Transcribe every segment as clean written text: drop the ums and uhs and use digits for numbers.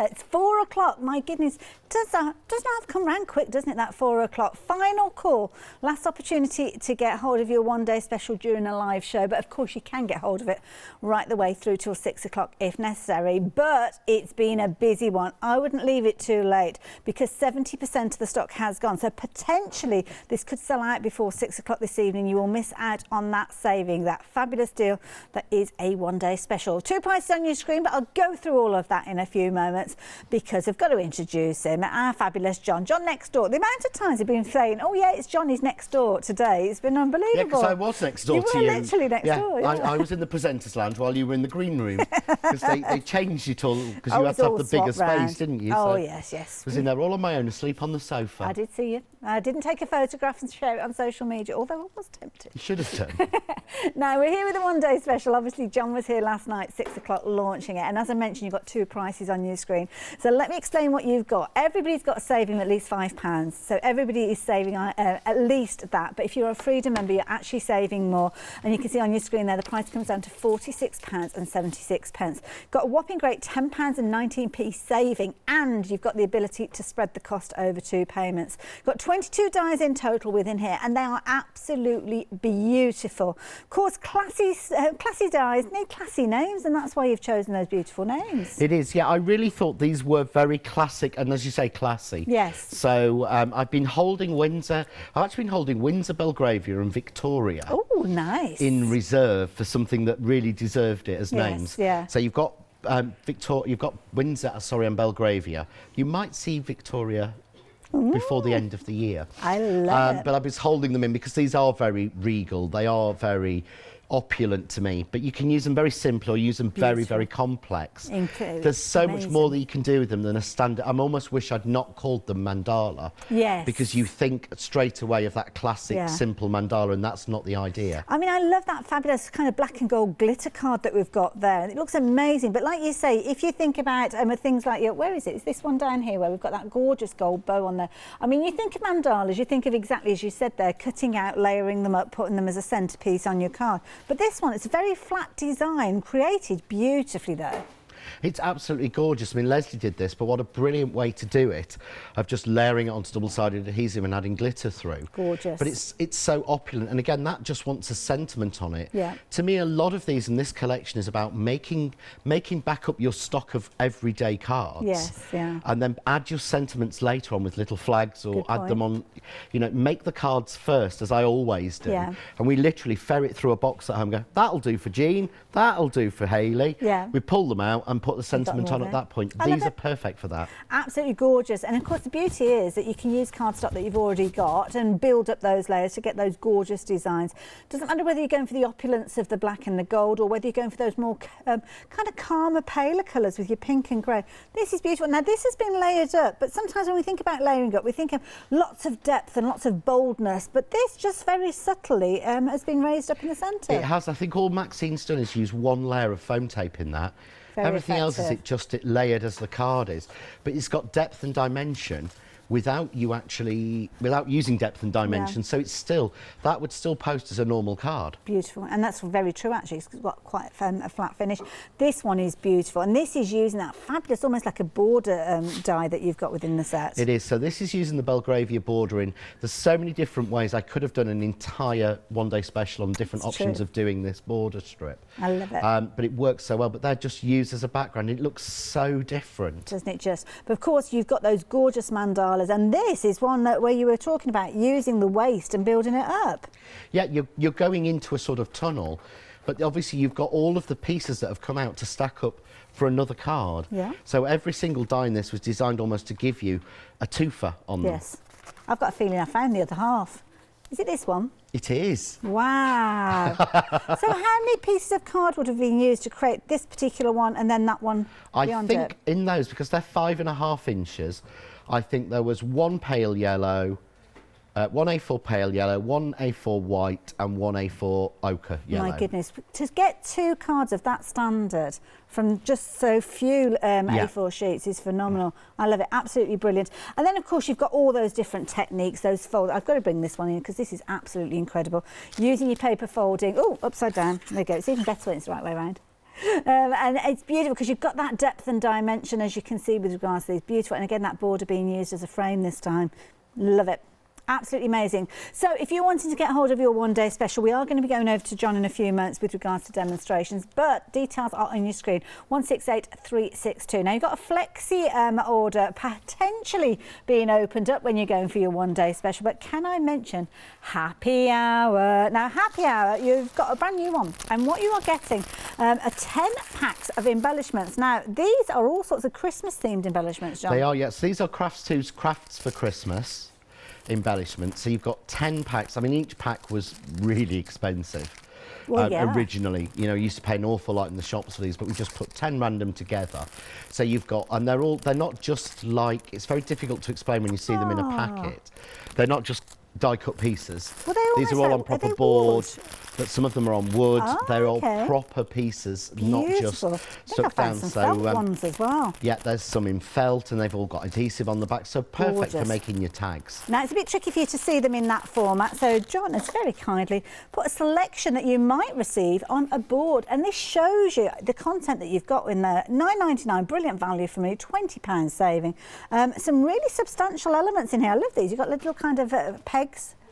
Yeah, it's 4 o'clock. My goodness, doesn't have to come round quick, doesn't it, that 4 o'clock? Final call. Last opportunity to get hold of your one-day special during a live show. But, of course, you can get hold of it right the way through till 6 o'clock if necessary. But it's been a busy one. I wouldn't leave it too late because 70% of the stock has gone. So, potentially, this could sell out before 6 o'clock this evening. You will miss out on that saving, that fabulous deal that is a one-day special. 2 prices on your screen, but I'll go through all of that in a few moments because I've got to introduce him, our fabulous John next door. The amount of times he's been saying, oh yeah, it's Johnny's next door today, it's been unbelievable. Yeah, because I was next door to you. You were literally next door. Yeah. I was in the presenters lounge while you were in the green room because they changed it all because you had to have the bigger space, didn't you? Oh, so yes. I was in there all on my own, asleep on the sofa. I did see you. I didn't take a photograph and share it on social media, although I was tempted. You should have done. Now, we're here with a one-day special. Obviously, John was here last night, 6 o'clock, launching it. And as I mentioned, you've got 2 prices on your screen. So let me explain what you've got. Everybody's got a saving of at least £5. So everybody is saving at least that. But if you're a Freedom member, you're actually saving more. And you can see on your screen there, the price comes down to £46.76. Got a whopping great £10.19 saving. And you've got the ability to spread the cost over 2 payments. Got 22 dies in total within here. And they are absolutely beautiful. Of course, classy dies need classy names, and that's why you've chosen those beautiful names. It is, yeah. I really thought these were very classic and, as you say, classy. Yes. So I've been holding Windsor. I've actually been holding Windsor, Belgravia and Victoria. Oh, nice. In reserve for something that really deserved it as names. Yeah. So you've got you've got Windsor, and Belgravia. You might see Victoria before the end of the year. I love it. But I was holding them in because these are very regal. They are very opulent to me, but you can use them very simple or use them very, very complex. There's so much more that you can do with them than a standard. I almost wish I'd not called them mandala. Yes. Because you think straight away of that classic simple mandala, and that's not the idea. I mean, I love that fabulous kind of black and gold glitter card that we've got there. It looks amazing, but like you say, if you think about things like where is it? It's this one down here where we've got that gorgeous gold bow on there. I mean, you think of mandalas, you think of exactly as you said there, cutting out, layering them up, putting them as a centerpiece on your card. But this one, it's a very flat design, created beautifully though. It's absolutely gorgeous. I mean, Leslie did this, but what a brilliant way to do it, of just layering it onto double-sided adhesive and adding glitter through. Gorgeous. But it's so opulent, and again, that just wants a sentiment on it. Yeah. To me, a lot of these in this collection is about making back up your stock of everyday cards. Yes, yeah. And then add your sentiments later on with little flags, or add them on, make the cards first, as I always do. Yeah. And we literally ferret through a box at home and go, that'll do for Jean, that'll do for Hayley. Yeah. We pull them out and put the sentiment on at that point. These are perfect for that. Absolutely gorgeous. And of course the beauty is that you can use cardstock that you've already got and build up those layers to get those gorgeous designs. Doesn't matter whether you're going for the opulence of the black and the gold or whether you're going for those more kind of calmer, paler colours with your pink and grey. This is beautiful. Now this has been layered up, but sometimes when we think about layering up, we think of lots of depth and lots of boldness, but this just very subtly has been raised up in the centre. It has. I think all Maxine's done is use one layer of foam tape in that. Very Everything effective. else is it layered as the card is, but it's got depth and dimension without using depth and dimension. So it's still, that would still post as a normal card. Beautiful, and that's very true actually. It's got quite a flat finish. This one is beautiful, and this is using that fabulous, almost like a border die that you've got within the set. It is. So this is using the Belgravia bordering. There's so many different ways. I could have done an entire one-day special on different options of doing this border strip. I love it. But it works so well. But they're just used as a background. It looks so different, doesn't it? Just. But of course, you've got those gorgeous mandalas, and this is one where you were talking about using the waste and building it up. Yeah, you're going into a sort of tunnel, but obviously you've got all of the pieces that have come out to stack up for another card. Yeah. So every single die in this was designed almost to give you a twofer on them. Yes. I've got a feeling I found the other half. Is it this one? It is. Wow. So how many pieces of cardboard have been used to create this particular one and then that one beyond it? I think in those, because they're 5.5 inches, I think there was one pale yellow, one A4 pale yellow, one A4 white and one A4 ochre yellow. My goodness, to get 2 cards of that standard from just so few A4 sheets is phenomenal. I love it, absolutely brilliant. And then of course you've got all those different techniques, those fold. I've got to bring this one in because this is absolutely incredible. Using your paper folding, upside down, there you go, it's even better when it's the right way around. And it's beautiful because you've got that depth and dimension, as you can see, with regards to these. Beautiful. And again, that border being used as a frame this time. Love it. Absolutely amazing. So if you're wanting to get hold of your one-day special, we are going to be going over to John in a few moments with regards to demonstrations, but details are on your screen, 168362. Now, you've got a flexi order potentially being opened up when you're going for your one-day special, but can I mention happy hour? Now, happy hour, you've got a brand new one, and what you are getting are 10 packs of embellishments. Now, these are all sorts of Christmas-themed embellishments, John. They are, yes. These are Crafts2's Crafts for Christmas embellishment. So you've got 10 packs. I mean, each pack was really expensive. Well, yeah. Originally, you know, you used to pay an awful lot in the shops for these, but we just put 10 random together. So you've got, and they're not just like, it's very difficult to explain when you see them in a packet. They're not just die-cut pieces. Well, these are all on proper board, but some of them are on wood. They're all proper pieces, not just stuck down. Some felt ones as well. Yeah, there's some in felt, and they've all got adhesive on the back, so perfect for making your tags. Now, it's a bit tricky for you to see them in that format, so John has very kindly put a selection that you might receive on a board, and this shows you the content that you've got in there. £9.99, brilliant value for me, £20 saving. Some really substantial elements in here. I love these. You've got little kind of pegs,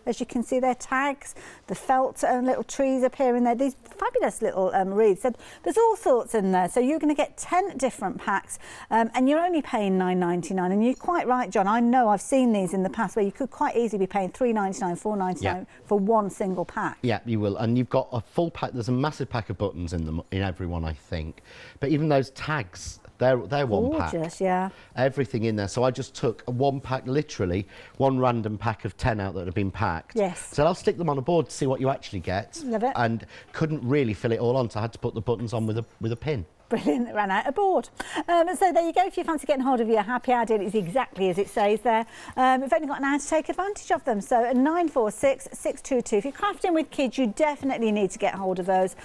as you can see, they're tags, the felt little trees appearing there, these fabulous little wreaths. So there's all sorts in there. So you're going to get 10 different packs, and you're only paying £9.99. And you're quite right, John. I know I've seen these in the past where you could quite easily be paying £3.99, £4.99 for one single pack. Yeah, you will. And you've got a full pack. There's a massive pack of buttons in them, in every one, I think. But even those tags, they're one pack. Gorgeous, yeah. Everything in there. So I just took one pack, literally, one random pack of 10 out that had been packed. Yes. So I'll stick them on a board to see what you actually get. Love it. And couldn't really fill it all on, so I had to put the buttons on with a pin. Brilliant, it ran out of board. So there you go, if you fancy getting hold of your happy hour deal, it's exactly as it says there. We've only got an hour to take advantage of them, so 946622. If you're crafting with kids, you definitely need to get hold of those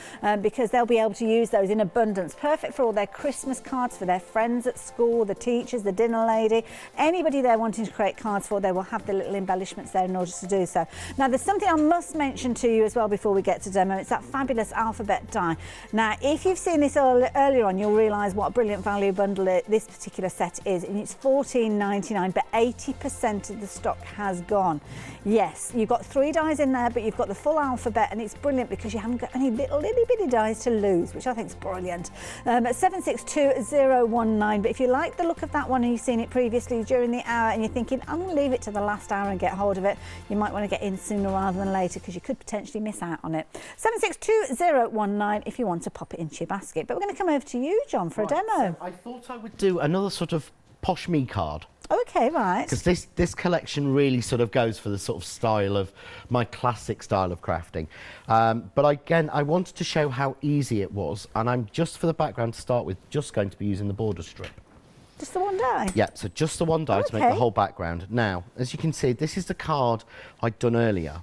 because they'll be able to use those in abundance. Perfect for all their Christmas cards, for their friends at school, the teachers, the dinner lady, anybody they're wanting to create cards for, they will have the little embellishments there in order to do so. Now, there's something I must mention to you as well before we get to demo. It's that fabulous alphabet die. Now, if you've seen this earlier on, you'll realise what a brilliant value bundle this particular set is, and it's $14.99, but 80% of the stock has gone. Yes, you've got 3 dies in there, but you've got the full alphabet, and it's brilliant because you haven't got any little bitty dies to lose, which I think is brilliant. At 762019, but if you like the look of that one and you've seen it previously during the hour and you're thinking, I'm going to leave it to the last hour and get hold of it, you might want to get in sooner rather than later because you could potentially miss out on it. 762019 if you want to pop it into your basket. But we're going to come over to you, John, for a demo. So I thought I would do another sort of posh me card. Okay, right. Because this collection really sort of goes for the sort of style of my classic style of crafting. But again, I wanted to show how easy it was, and I'm just for the background to start with, just going to be using the border strip. Just the one die? Yeah, so just the one die to make the whole background. Now, as you can see, this is the card I'd done earlier.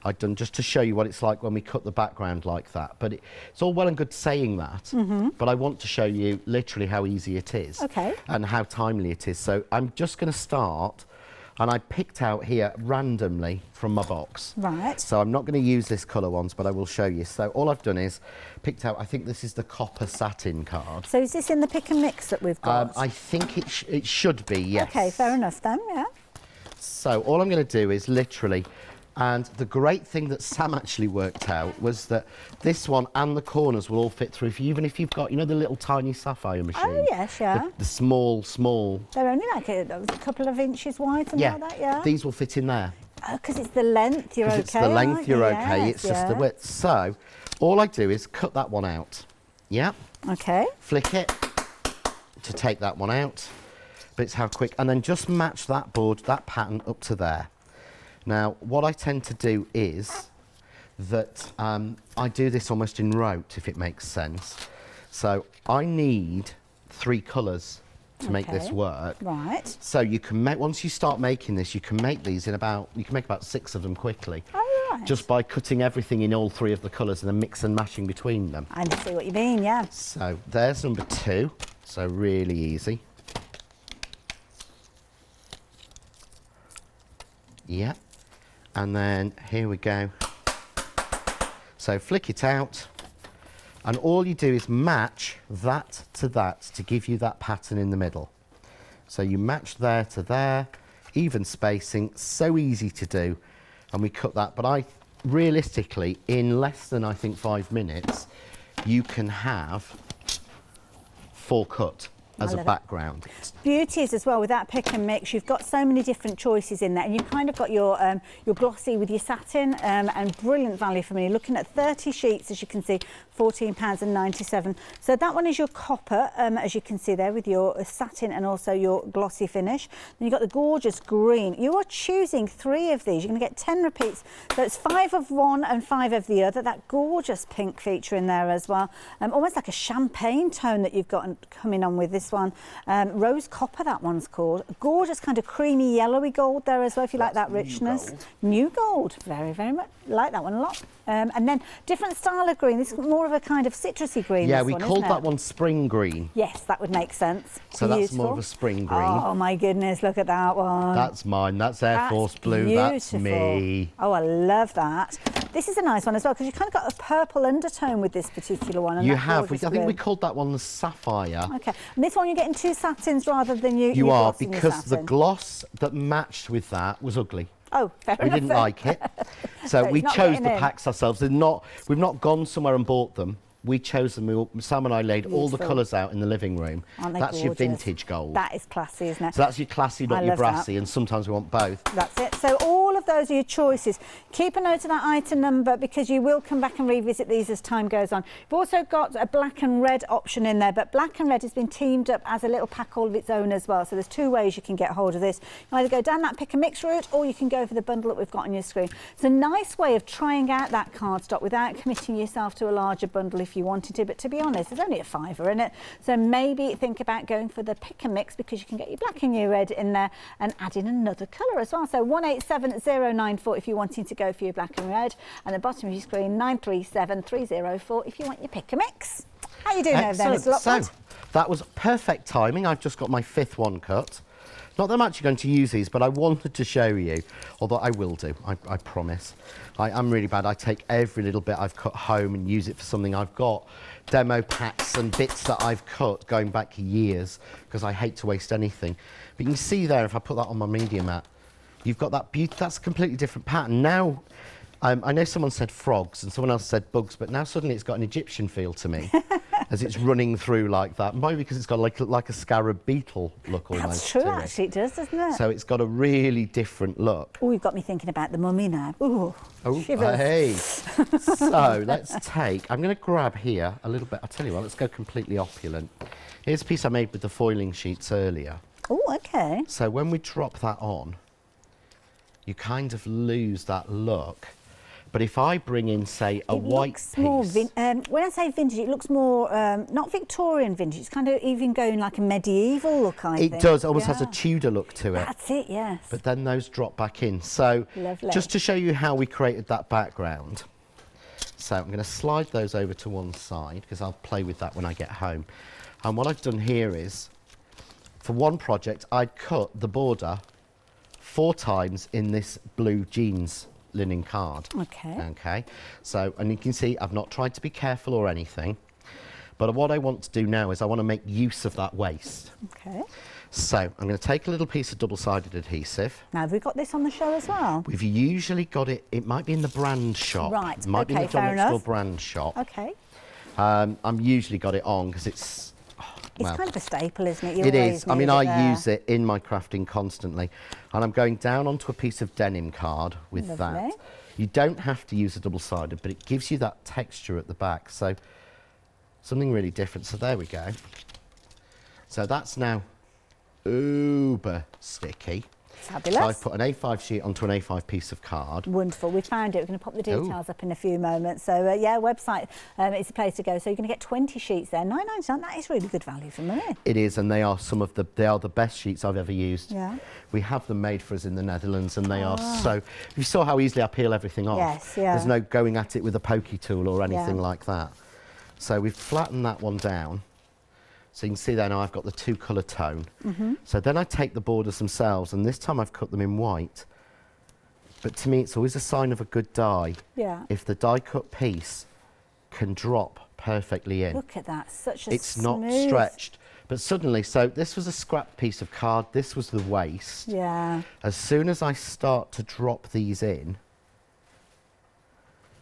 I'd done just to show you what it's like when we cut the background like that. But it's all well and good saying that, but I want to show you literally how easy it is and how timely it is. So I'm just going to start, and I picked out here randomly from my box. Right. So I'm not going to use this colour ones, but I will show you. So all I've done is picked out, I think this is the copper satin card. So is this in the pick and mix that we've got? I think it should be, yes. Okay, fair enough then, yeah. So all I'm going to do is literally... And the great thing that Sam actually worked out was that this one and the corners will all fit through. Even if you've got, you know, the little tiny sapphire machine. Oh, yes, yeah. The small. They're only like a couple of inches wide, something like that, yeah. These will fit in there. Oh, because it's the length, you're okay. It's the length, you're okay. It's just the width. So all I do is cut that one out. Yeah. Okay. Flick it to take that one out. But it's how quick. And then just match that board, that pattern up to there. Now, what I tend to do is that I do this almost in rote, if it makes sense. So I need 3 colours to make this work. Right. So you can make, once you start making this, you can make these in about, you can make about 6 of them quickly. Oh, right. Just by cutting everything in all 3 of the colours and then mix and matching between them. I see what you mean, yeah. So there's number 2. So really easy. Yeah. And then here we go. So flick it out, And all you do is match that to give you that pattern in the middle. So you match there to there, even spacing, so easy to do. And we cut that, but realistically, in less than, I think, 5 minutes, you can have full cut as a background. Beauty is as well with that pick and mix, you've got so many different choices in there, and you've kind of got your glossy with your satin, and brilliant value for money. Looking at 30 sheets, as you can see, £14.97. So that one is your copper, as you can see there, with your satin and also your glossy finish. Then you've got the gorgeous green. You are choosing 3 of these. You're going to get 10 repeats. So it's 5 of one and 5 of the other. That gorgeous pink feature in there as well. Almost like a champagne tone that you've got coming on with this one. Rose copper, that one's called. Gorgeous kind of creamy yellowy gold there as well, if you like that richness. New gold. Very, very much like that one a lot. And then different style of green. This is more of a kind of citrusy green. Yeah, we called that one spring green. Yes, that would make sense. So that's more of a spring green. Oh my goodness, look at that one. That's mine. That's Air Force Blue. Beautiful. That's me. Oh, I love that. This is a nice one as well, because you've kind of got a purple undertone with this particular one. And you have. I think we called that one the sapphire. Okay. And this one you're getting 2 satins rather than you. You are, because the gloss that matched with that was ugly. Oh, fair enough. We didn't like it. So we chose the packs ourselves. We've not gone somewhere and bought them. We chose them. Sam and I laid all the colours out in the living room. Aren't they That's gorgeous? your vintage gold. That is classy, isn't it? So that's your classy, not your brassy, and sometimes we want both. That's it. So all of those are your choices. Keep a note of that item number, because you will come back and revisit these as time goes on. You've also got a black and red option in there, but black and red has been teamed up as a little pack all of its own as well. So there's 2 ways you can get hold of this. You can either go down that pick and mix route, or you can go for the bundle that we've got on your screen. It's a nice way of trying out that cardstock without committing yourself to a larger bundle if you wanted to. But to be honest, there's only a £5 in it. So maybe think about going for the pick and mix, because you can get your black and your red in there and add in another colour as well. So 187094 if you're wanting to go for your black and red, and the bottom of your screen 937304 if you want your pick and mix. How you doing over there, Mr. Lockwood? So that was perfect timing. I've just got my 5th one cut. Not that I'm actually going to use these, but I wanted to show you, although I will do, I promise. I'm really bad. I take every little bit I've cut home and use it for something. I've got demo packs and bits that I've cut going back years, because I hate to waste anything. But you can see there, if I put that on my media mat, you've got that beauty. That's a completely different pattern. Now, I know someone said frogs and someone else said bugs, but now suddenly it's got an Egyptian feel to me. As it's running through like that. Maybe because it's got like a scarab beetle look almost. That's true, actually, it does, doesn't it? So it's got a really different look. Oh, you've got me thinking about the mummy now. Ooh, hey. So let's I'm going to grab here a little bit. I'll tell you what, let's go completely opulent. Here's a piece I made with the foiling sheets earlier. Oh, okay. So when we drop that on, you kind of lose that look. But if I bring in, say, a white piece... More when I say vintage, it looks more, not Victorian vintage, it's kind of even going like a medieval look, I think. It does, almost has a Tudor look to it. That's it, yes. But then those drop back in. So, lovely. Just to show you how we created that background. So I'm going to slide those over to one side, because I'll play with that when I get home. And what I've done here is, for one project, I'd cut the border 4 times in this blue jeans linen card. Okay. So, and you can see I've not tried to be careful or anything, but what I want to do now is I want to make use of that waste. Okay. So I'm going to take a little piece of double-sided adhesive. Now, have we got this on the show as well? We've usually got it, it might be in the brand shop. Right, it might be in the John Store brand shop. Okay. I'm usually got it on because it's... It's kind of a staple, isn't it? It is. I mean, I use it in my crafting constantly. And I'm going down onto a piece of denim card with that. You don't have to use a double-sided, but it gives you that texture at the back. So something really different. So there we go. So that's now uber sticky. Fabulous. So I've put an A5 sheet onto an A5 piece of card. Wonderful. We found it. We're going to pop the details up in a few moments. So, yeah, website is the place to go. So you're going to get 20 sheets there. £9.99. That is really good value for money. It is, and they are they are the best sheets I've ever used. Yeah. We have them made for us in the Netherlands, and they are so... You saw how easily I peel everything off. Yes, yeah. There's no going at it with a pokey tool or anything like that. So we've flattened that one down. So you can see there now I've got the 2 colour tone. So then I take the borders themselves, and this time I've cut them in white. But to me, it's always a sign of a good die. Yeah. If the die cut piece can drop perfectly in. Look at that, such a It's not stretched. But suddenly, so this was a scrap piece of card, this was the waist. Yeah. As soon as I start to drop these in,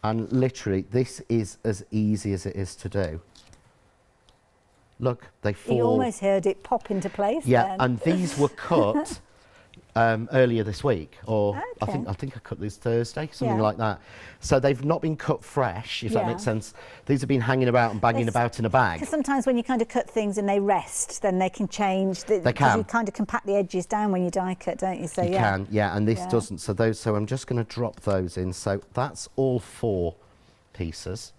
and literally, this is as easy as it is to do. Look, they fall. You almost heard it pop into place. Yeah, then. and these were cut earlier this week, or okay. I think I cut these Thursday, something like that. So they've not been cut fresh, if that makes sense. These have been hanging about and banging about in a bag. Because sometimes when you kind of cut things and they rest, then they can change. They can. You kind of compact the edges down when you die cut, don't you? So you can, yeah, and this doesn't. So those. So I'm just going to drop those in. So that's all 4 pieces.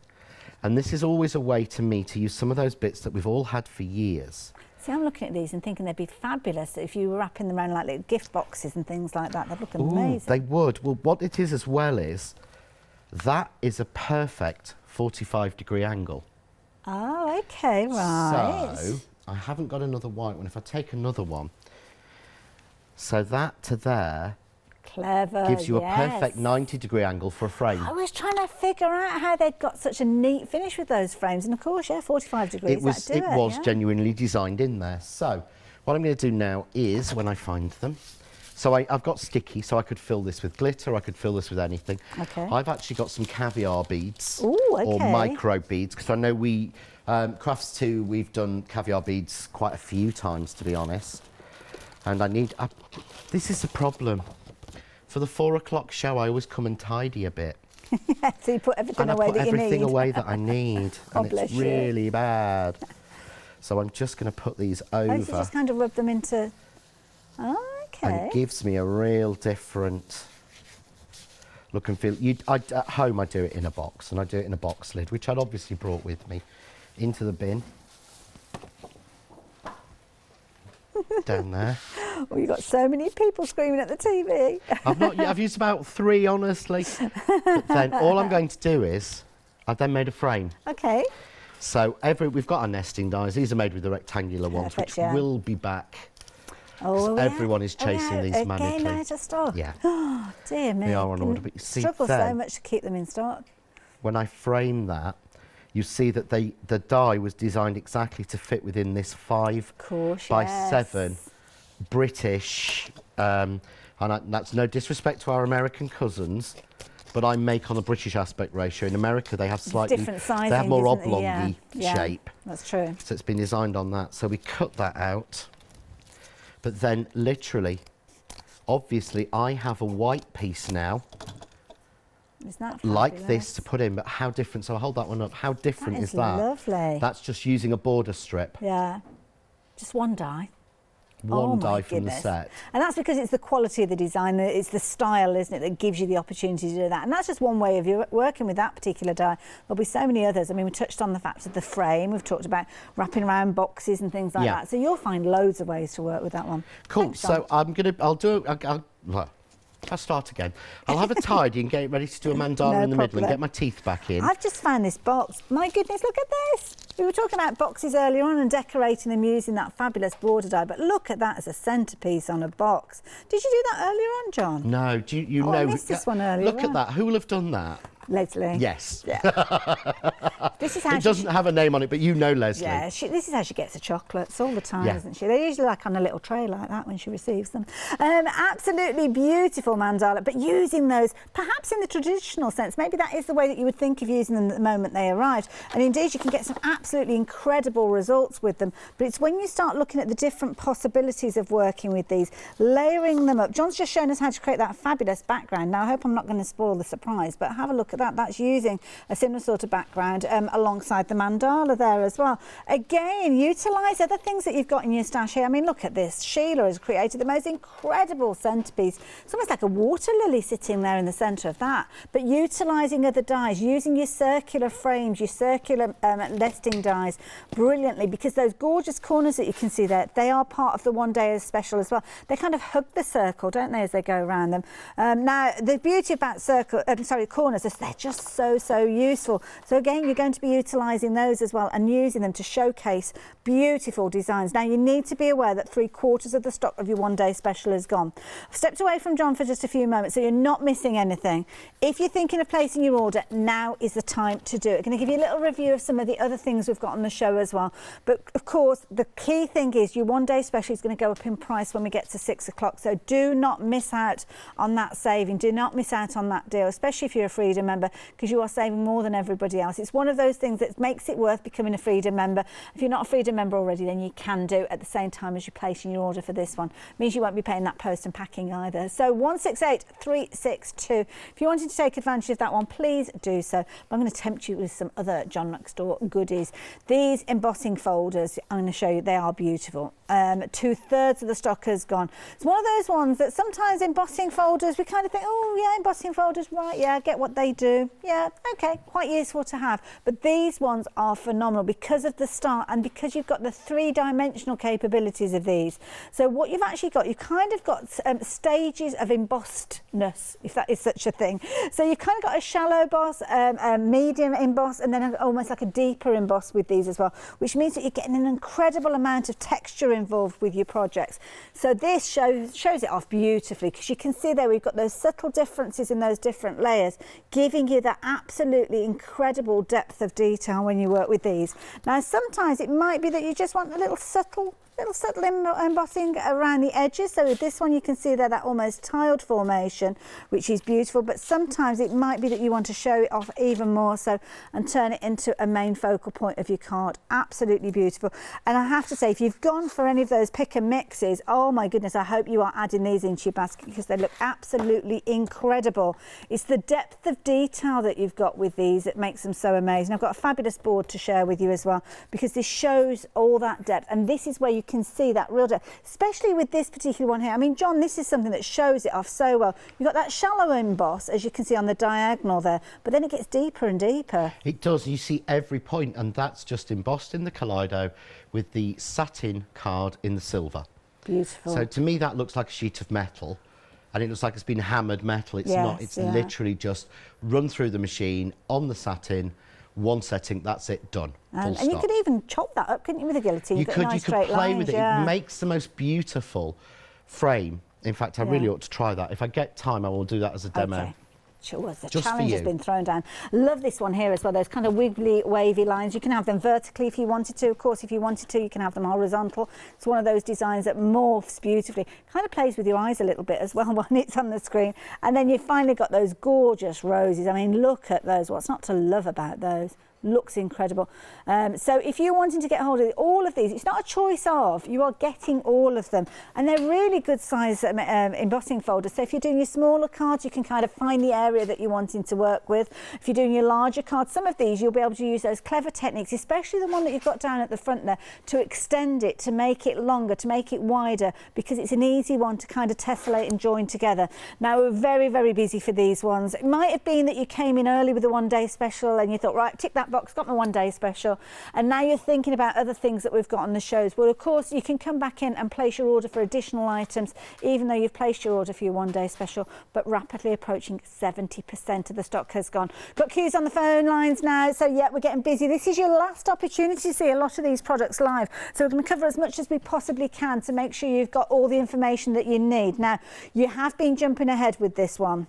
And this is always a way to me to use some of those bits that we've all had for years. See, I'm looking at these and thinking they'd be fabulous if you were wrapping them around like little gift boxes and things like that. They'd look amazing. They would. Well, what it is as well is that is a perfect 45-degree angle. Oh, okay, right. So I haven't got another white one. If I take another one, so that to there. Clever, gives you a perfect 90-degree angle for a frame. I was trying to figure out how they'd got such a neat finish with those frames, and of course, 45 degrees. It was genuinely designed in there. So what I'm going to do now is, when I find them, so I've got sticky, so I could fill this with glitter, I could fill this with anything. Okay. I've actually got some caviar beads. Ooh, okay. Or micro beads, because I know we, Crafts 2, we've done caviar beads quite a few times, to be honest. And I need, this is the problem. For the 4 o'clock show, I always come and tidy a bit. So you put everything away that you need. I put everything away that I need, and it's really bad. So I'm just going to put these over. Oh, so just kind of rub them into. Oh, okay. And it gives me a real different look and feel. At home, I do it in a box, and I do it in a box lid, which I'd obviously brought with me into the bin. Down there. Well, you've got so many people screaming at the TV. I've used about 3, honestly. But then all I'm going to do is, I've then made a frame. Okay. So we've got our nesting dies. These are made with the rectangular ones, which will be back. Oh, everyone is chasing these manically. Again, out of stock. Yeah. Oh, dear me. They are on order, but you see, struggle so much to keep them in stock. When I frame that, you see that the die was designed exactly to fit within this 5 by 7 British, and that's no disrespect to our American cousins, but I make on the British aspect ratio. In America, they have slightly different sizing, they have more oblongy shape. That's true. So it's been designed on that. So we cut that out, but then literally, obviously, I have a white piece now. Isn't that like this to put in, but how different? So I'll hold that one up. How different is that? Lovely. That's just using a border strip. Yeah, just one die. One die from the set. And that's because it's the quality of the design, it's the style, isn't it, that gives you the opportunity to do that. And that's just one way of you working with that particular die. There'll be so many others. I mean, we touched on the fact of the frame. We've talked about wrapping around boxes and things like that. So you'll find loads of ways to work with that one. Cool. Thanks, so I'll start again. I'll have a tidy and get it ready to do a mandala in the middle and get my teeth back in. I've just found this box. My goodness, look at this. We were talking about boxes earlier on and decorating them using that fabulous border die, but look at that as a centrepiece on a box. Did you do that earlier on, John? No, you know. I missed this one earlier. Look at that. Who will have done that? Leslie. Yes. Yeah. This is how it doesn't have a name on it, but you know Leslie. Yeah, this is how she gets the chocolates all the time, isn't she? They're usually like on a little tray like that when she receives them. Absolutely beautiful mandala, but using those perhaps in the traditional sense. Maybe that is the way that you would think of using them the moment they arrive. And indeed, you can get some absolutely incredible results with them. But it's when you start looking at the different possibilities of working with these, layering them up. John's just shown us how to create that fabulous background. Now, I hope I'm not going to spoil the surprise, but have a look at that. That's using a similar sort of background alongside the mandala there as well. Again, utilise other things that you've got in your stash here. I mean, look at this. Sheila has created the most incredible centrepiece. It's almost like a water lily sitting there in the centre of that. But utilising other dies, using your circular frames, your circular nesting dies brilliantly, because those gorgeous corners that you can see there, they are part of the one day special as well. They kind of hug the circle, don't they, as they go around them. Now, the beauty about corners is they they're just so useful. So again, you're going to be utilising those as well and using them to showcase beautiful designs. Now you need to be aware that 3/4 of the stock of your one day special is gone. I've stepped away from John for just a few moments so you're not missing anything. If you're thinking of placing your order, now is the time to do it. I'm going to give you a little review of some of the other things we've got on the show as well. But of course, the key thing is your one day special is going to go up in price when we get to 6 o'clock. So do not miss out on that saving. Do not miss out on that deal, especially if you're a Freedom member, because you are saving more than everybody else. It's one of those things that makes it worth becoming a Freedom member. If you're not a Freedom member already, then you can do at the same time as you're placing your order for this one. It means you won't be paying that post and packing either. So 168362. If you wanted to take advantage of that one, please do so. But I'm going to tempt you with some other John Luxtor goodies. These embossing folders, I'm going to show you, they are beautiful. 2/3 of the stock has gone. It's one of those ones that sometimes embossing folders, we kind of think, oh yeah, embossing folders, right, yeah, I get what they do. Yeah, okay, quite useful to have. But these ones are phenomenal because of the start and because you've got the 3-dimensional capabilities of these. So what you've actually got, you've kind of got stages of embossedness, if that is such a thing. So you've kind of got a shallow emboss, a medium emboss, and then almost like a deeper emboss with these as well, which means that you're getting an incredible amount of texture involved with your projects. So this shows it off beautifully because you can see there we've got those subtle differences in those different layers, giving you that absolutely incredible depth of detail when you work with these. Now sometimes it might be that you just want a little subtle embossing around the edges. So with this one you can see there that almost tiled formation, which is beautiful, but sometimes it might be that you want to show it off even more so and turn it into a main focal point of your card. Absolutely beautiful. And I have to say, if you've gone for any of those pick and mixes, oh my goodness, I hope you are adding these into your basket because they look absolutely incredible. It's the depth of detail that you've got with these that makes them so amazing. I've got a fabulous board to share with you as well because this shows all that depth, and this is where you can see that real depth, especially with this particular one here. I mean, John, this is something that shows it off so well. You've got that shallow emboss, as you can see on the diagonal there, but then it gets deeper and deeper. It does. You see every point, and that's just embossed in the Kaleido with the satin card in the silver. Beautiful. So to me, that looks like a sheet of metal, and it looks like it's been hammered metal. It's not. It's literally just run through the machine on the satin. One setting, that's it, done. And you could even chop that up, couldn't you, with a guillotine? You could play with it. It makes the most beautiful frame. In fact, I really ought to try that. If I get time, I will do that as a demo. Okay. Sure, the challenge has been thrown down. Love this one here as well, those kind of wiggly, wavy lines. You can have them vertically if you wanted to. Of course, if you wanted to, you can have them horizontal. It's one of those designs that morphs beautifully. Kind of plays with your eyes a little bit as well when it's on the screen. And then you've finally got those gorgeous roses. I mean, look at those. What's not to love about those? Looks incredible. So if you're wanting to get hold of all of these, it's not a choice of, you are getting all of them, and they're really good size embossing folders. So if you're doing your smaller cards, you can kind of find the area that you're wanting to work with. If you're doing your larger cards, some of these you'll be able to use those clever techniques, especially the one that you've got down at the front there, to extend it, to make it longer, to make it wider, because it's an easy one to kind of tessellate and join together. Now we're very, very busy for these ones. It might have been that you came in early with the one day special and you thought, right, tick that box, got my one day special, and now you're thinking about other things that we've got on the shows. Well, of course, you can come back in and place your order for additional items, even though you've placed your order for your one day special, but rapidly approaching 70% of the stock has gone. Got queues on the phone lines now, so yeah, we're getting busy. This is your last opportunity to see a lot of these products live, so we're going to cover as much as we possibly can to make sure you've got all the information that you need. Now, you have been jumping ahead with this one.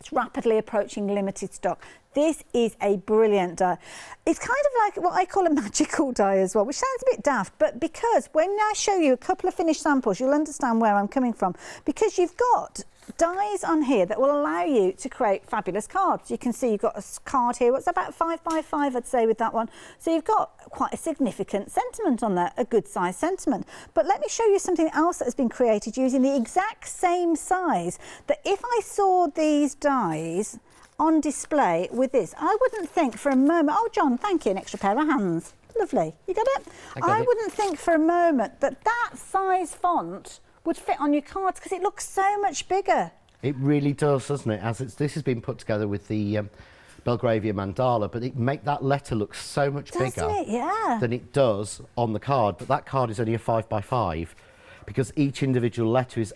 It's rapidly approaching limited stock. This is a brilliant die. It's kind of like what I call a magical die as well, which sounds a bit daft, but because when I show you a couple of finished samples, you'll understand where I'm coming from, because you've got dies on here that will allow you to create fabulous cards. You can see you've got a card here, what's about 5 by 5, I'd say, with that one. So you've got quite a significant sentiment on there, a good size sentiment. But let me show you something else that has been created using the exact same size, that if I saw these dies on display with this, I wouldn't think for a moment, oh John, thank you, an extra pair of hands. Lovely, you got it? I wouldn't think for a moment that that size font would fit on your cards because it looks so much bigger. It really does, doesn't it? As this has been put together with the Belgravia mandala, but it make that letter look so much bigger than it does on the card. But that card is only a 5 by 5 because each individual letter is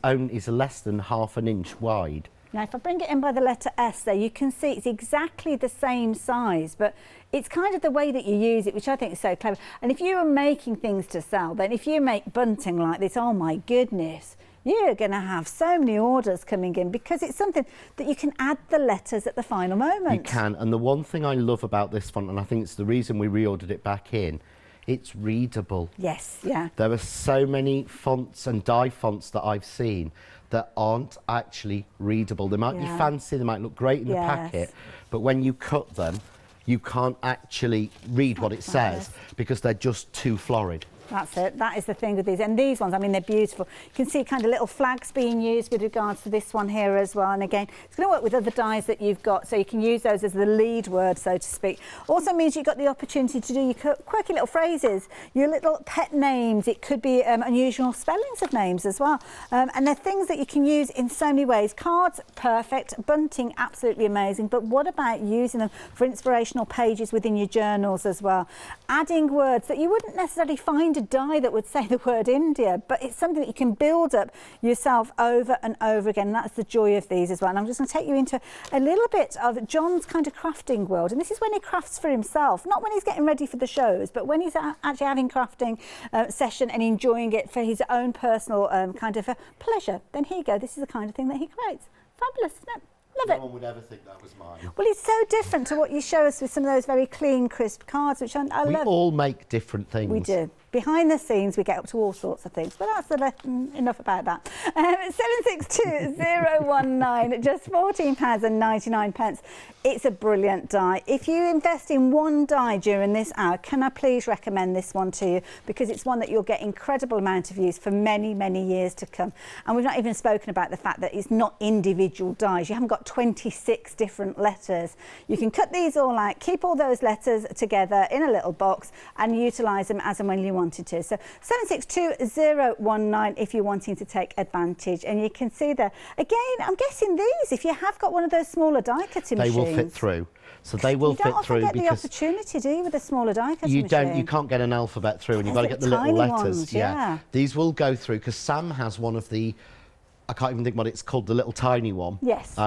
less than ½ an inch wide. Now, if I bring it in by the letter S there, you can see it's exactly the same size, but it's kind of the way that you use it, which I think is so clever. And if you are making things to sell, then if you make bunting like this, oh my goodness, you're going to have so many orders coming in because it's something that you can add the letters at the final moment. You can, and the one thing I love about this font, and I think it's the reason we reordered it back in, it's readable. Yes, yeah. There are so many fonts and die fonts that I've seen that aren't actually readable. They might be fancy, they might look great in the packet, but when you cut them, you can't actually read what it says because they're just too florid. That's it. That is the thing with these. And these ones, I mean, they're beautiful. You can see kind of little flags being used with regards to this one here as well. And again, it's going to work with other dies that you've got, so you can use those as the lead word, so to speak. Also means you've got the opportunity to do your quirky little phrases, your little pet names. It could be unusual spellings of names as well. And they're things that you can use in so many ways. Cards, perfect. Bunting, absolutely amazing. But what about using them for inspirational pages within your journals as well? Adding words that you wouldn't necessarily find a die that would say the word India, but it's something that you can build up yourself over and over again. And that's the joy of these as well. And I'm just going to take you into a little bit of John's kind of crafting world. And this is when he crafts for himself, not when he's getting ready for the shows, but when he's actually having crafting session and enjoying it for his own personal kind of pleasure. Then here you go. This is the kind of thing that he creates. Fabulous, isn't it? Love it. No one would ever think that was mine. Well, it's so different to what you show us with some of those very clean, crisp cards, which I love. We all make different things. We do. Behind the scenes, we get up to all sorts of things, but that's enough about that. 762019 at just £14.99. It's a brilliant die. If you invest in one die during this hour, can I please recommend this one to you? Because it's one that you'll get incredible amount of use for many, many years to come. And we've not even spoken about the fact that it's not individual dies. You haven't got 26 different letters. You can cut these all out, keep all those letters together in a little box and utilise them as and when you wanted to. So 762019 if you're wanting to take advantage. And you can see there, again, I'm guessing these, if you have got one of those smaller die cutting machines. They will fit through. So they will fit through. You don't often get the opportunity, do you, with a smaller die cutting machine? You can't get an alphabet through, and you've got to get the little letters. Ones, yeah. These will go through, because Sam has one of the, I can't even think what it's called, the little tiny one. Yes,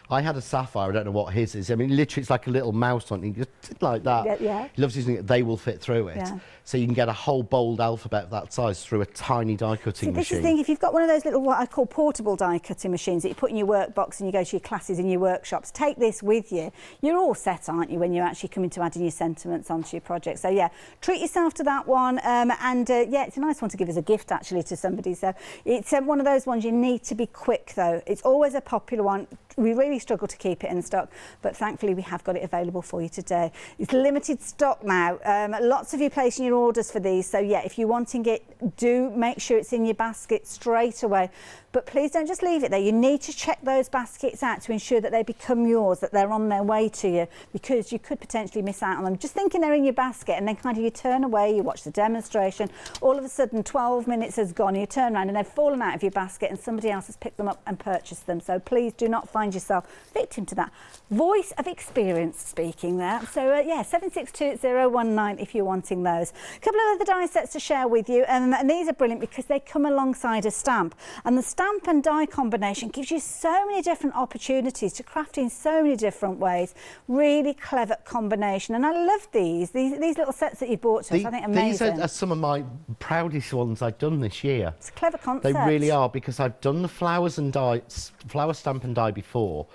I had a sapphire, I don't know what his is. I mean, literally it's like a little mouse on it, just like that. Yeah. He loves using it, they will fit through it. Yeah. So you can get a whole bold alphabet of that size through a tiny die cutting machine. This is the thing, if you've got one of those little, what I call portable die cutting machines that you put in your work box and you go to your classes in your workshops, take this with you. You're all set, aren't you, when you're actually coming to adding your sentiments onto your project. So yeah, treat yourself to that one. Yeah, it's a nice one to give as a gift actually to somebody. So it's one of those ones you need to be quick though. It's always a popular one. We really struggle to keep it in stock, but thankfully we have got it available for you today. It's limited stock now. Lots of you placing your orders for these, so yeah, if you're wanting it, do make sure it's in your basket straight away. But please don't just leave it there. You need to check those baskets out to ensure that they become yours, that they're on their way to you, because you could potentially miss out on them. Just thinking they're in your basket and then kind of you turn away, you watch the demonstration, all of a sudden 12 minutes has gone, you turn around and they've fallen out of your basket and somebody else has picked them up and purchased them. So please do not find yourself victim to that. Voice of experience speaking there. So yeah, 762019 if you're wanting those. A couple of other die sets to share with you, and these are brilliant because they come alongside a stamp, and the stamp and die combination gives you so many different opportunities to craft in so many different ways. Really clever combination, and I love these little sets that you bought to us. I think amazing. These are some of my proudest ones I've done this year. It's a clever concept. They really are, because I've done the flowers and die, flower stamp and die before,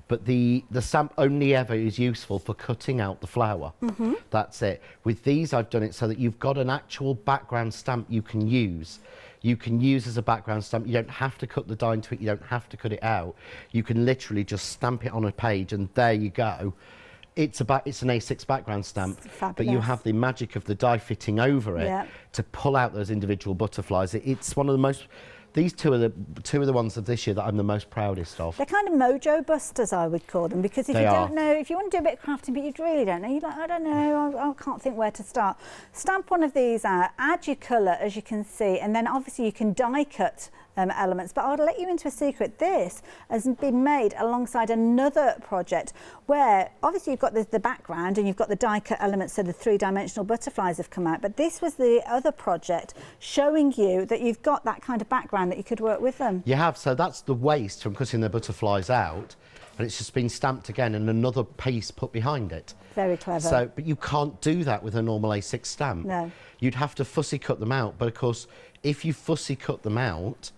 but the stamp only ever is useful for cutting out the flower. That's it. With these I've done it so that you've got an actual background stamp you can use. You can use as a background stamp. You don't have to cut the die into it, you don't have to cut it out. You can literally just stamp it on a page and there you go. It's an A6 background stamp, but you have the magic of the die fitting over it to pull out those individual butterflies. It's one of the most... These two are the ones of this year that I'm the most proudest of. They're kind of mojo busters, I would call them, because if you don't know, if you want to do a bit of crafting but you really don't know, you're like, I don't know, I can't think where to start. Stamp one of these out, add your colour as you can see, and then obviously you can die cut elements. But I'll let you into a secret. This has been made alongside another project where obviously you've got the background and you've got the die cut elements, so the three-dimensional butterflies have come out. But this was the other project showing you that you've got that kind of background that you could work with them. You have. So that's the waste from cutting the butterflies out, and it's just been stamped again and another piece put behind it. Very clever. So, but you can't do that with a normal A6 stamp. No. You'd have to fussy cut them out. But of course, if you fussy cut them out,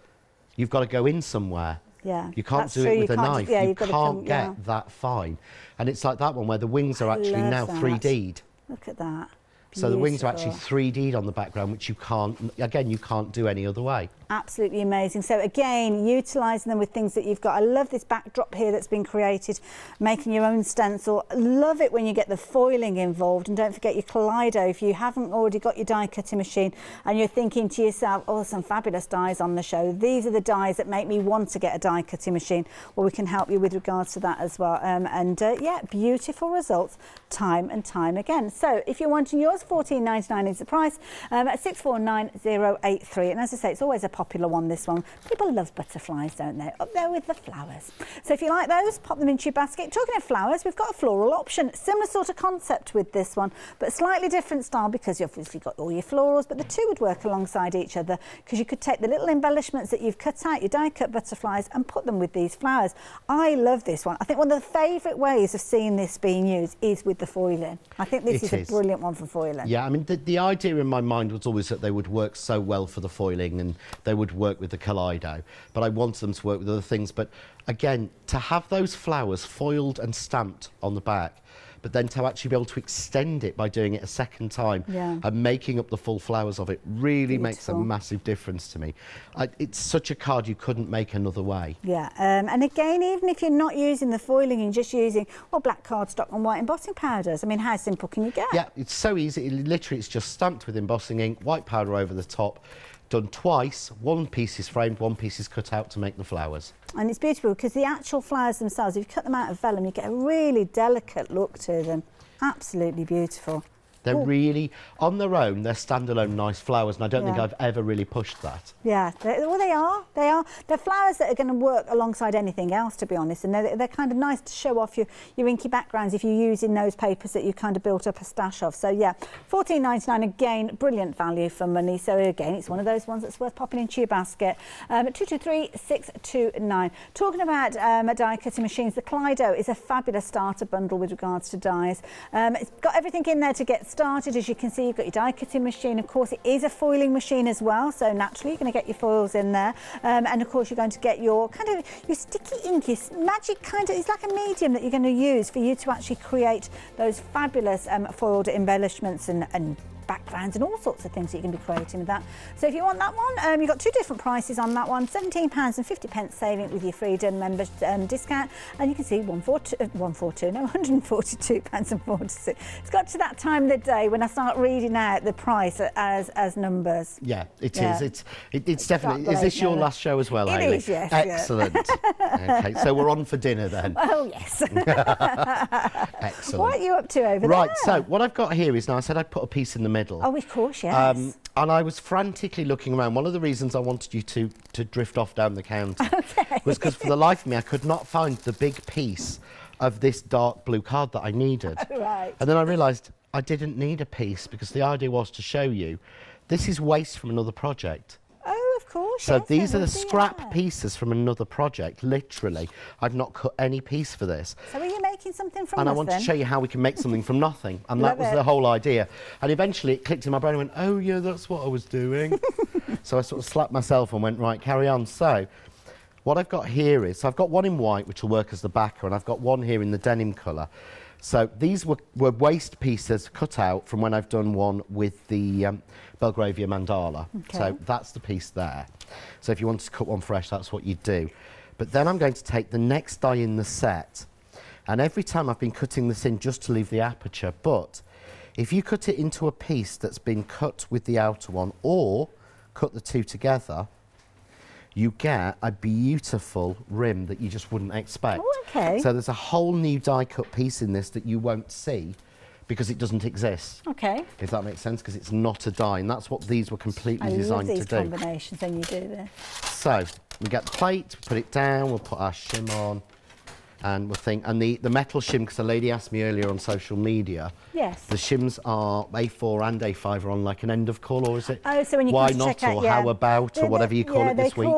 you've got to go in somewhere. Yeah, you can't do it with a knife. Yeah, you can't get that fine. And it's like that one where the wings are actually now 3D'd. Look at that. So the wings are actually 3D'd on the background, which you can't, again, you can't do any other way. Absolutely amazing. So again, utilising them with things that you've got. I love this backdrop here that's been created, making your own stencil. Love it when you get the foiling involved, and don't forget your Kaleido. If you haven't already got your die cutting machine and you're thinking to yourself, oh, some fabulous dies on the show, these are the dies that make me want to get a die cutting machine. Well, we can help you with regards to that as well. Yeah, beautiful results time and time again. So if you're wanting yours, $14.99 is the price, at 649083. And as I say, it's always a popular one, this one. People love butterflies, don't they? Up there with the flowers. So if you like those, pop them into your basket. Talking of flowers, we've got a floral option. Similar sort of concept with this one, but slightly different style because you've obviously got all your florals, but the two would work alongside each other because you could take the little embellishments that you've cut out, your die-cut butterflies, and put them with these flowers. I love this one. I think one of the favourite ways of seeing this being used is with the foiling. I think this is a brilliant one for foiling. Yeah, I mean, the idea in my mind was always that they would work so well for the foiling and they would work with the Kaleido, but I wanted them to work with other things. But again, to have those flowers foiled and stamped on the back, but then to actually be able to extend it by doing it a second time and making up the full flowers of it really makes a massive difference to me. It's such a card you couldn't make another way. Yeah, and again, even if you're not using the foiling and just using, well, black cardstock and white embossing powders, I mean, how simple can you get? Yeah, it's so easy. Literally, it's just stamped with embossing ink, white powder over the top, done twice. One piece is framed, one piece is cut out to make the flowers. And it's beautiful because the actual flowers themselves, if you cut them out of vellum, you get a really delicate look to them. Absolutely beautiful. They're really, on their own, they're standalone nice flowers, and I don't think I've ever really pushed that. Yeah, well, they are. They are. They're flowers that are going to work alongside anything else, to be honest, and they're kind of nice to show off your inky backgrounds if you're using those papers that you kind of built up a stash of. So, yeah, $14.99, again, brilliant value for money. So, again, it's one of those ones that's worth popping into your basket. 223629. Talking about die cutting machines, the Kaleido is a fabulous starter bundle with regards to dies. It's got everything in there to get started. As you can see, you've got your die cutting machine. Of course, it is a foiling machine as well, so naturally you're going to get your foils in there, and of course you're going to get your kind of your sticky ink, your magic kind of, it's like a medium that you're going to use for you to actually create those fabulous foiled embellishments and backgrounds and all sorts of things that you can be creating with that. So if you want that one, you've got two different prices on that one, £17.50 saving with your Freedom members discount, and you can see £142.46. It's got to that time of the day when I start reading out the price as numbers. Yeah, it is. It's definitely. Is this your last show as well, Hayley? It is, yes. Excellent. Okay, so we're on for dinner then. Oh yes. Excellent. What are you up to over there? Right, so what I've got here is, now I said I'd put a piece in the middle. Oh, of course, yes. And I was frantically looking around. One of the reasons I wanted you to drift off down the counter was because for the life of me I could not find the big piece of this dark blue card that I needed. Right. And then I realised I didn't need a piece because the idea was to show you this is waste from another project. Oh, of course. So yes, these are the scrap pieces from another project, literally. I've not cut any piece for this. So are you making something from nothing? And I nothing? want to show you how we can make something from nothing. And Love that was the whole idea. And eventually it clicked in my brain and went, oh yeah, that's what I was doing. So I sort of slapped myself and went, right, carry on. So what I've got here is, so I've got one in white, which will work as the backer, and I've got one here in the denim colour. So these were waste pieces cut out from when I've done one with the Belgravia mandala. Okay. So that's the piece there. So if you wanted to cut one fresh, that's what you'd do. But then I'm going to take the next die in the set, and every time I've been cutting this in just to leave the aperture, but if you cut it into a piece that's been cut with the outer one, or cut the two together, you get a beautiful rim that you just wouldn't expect. Oh, okay. So there's a whole new die cut piece in this that you won't see because it doesn't exist. Okay. If that makes sense, because it's not a dye, and that's what these were completely designed to do. I love these combinations when you do this. So we get the plate, we put it down, we'll put our shim on, and we'll think, and the metal shim, because the lady asked me earlier on social media, yes, the shims are A4 and A5 are on like an end of call, or is it? Oh, so when you why come to not, check out, or how about, or whatever you call it this week.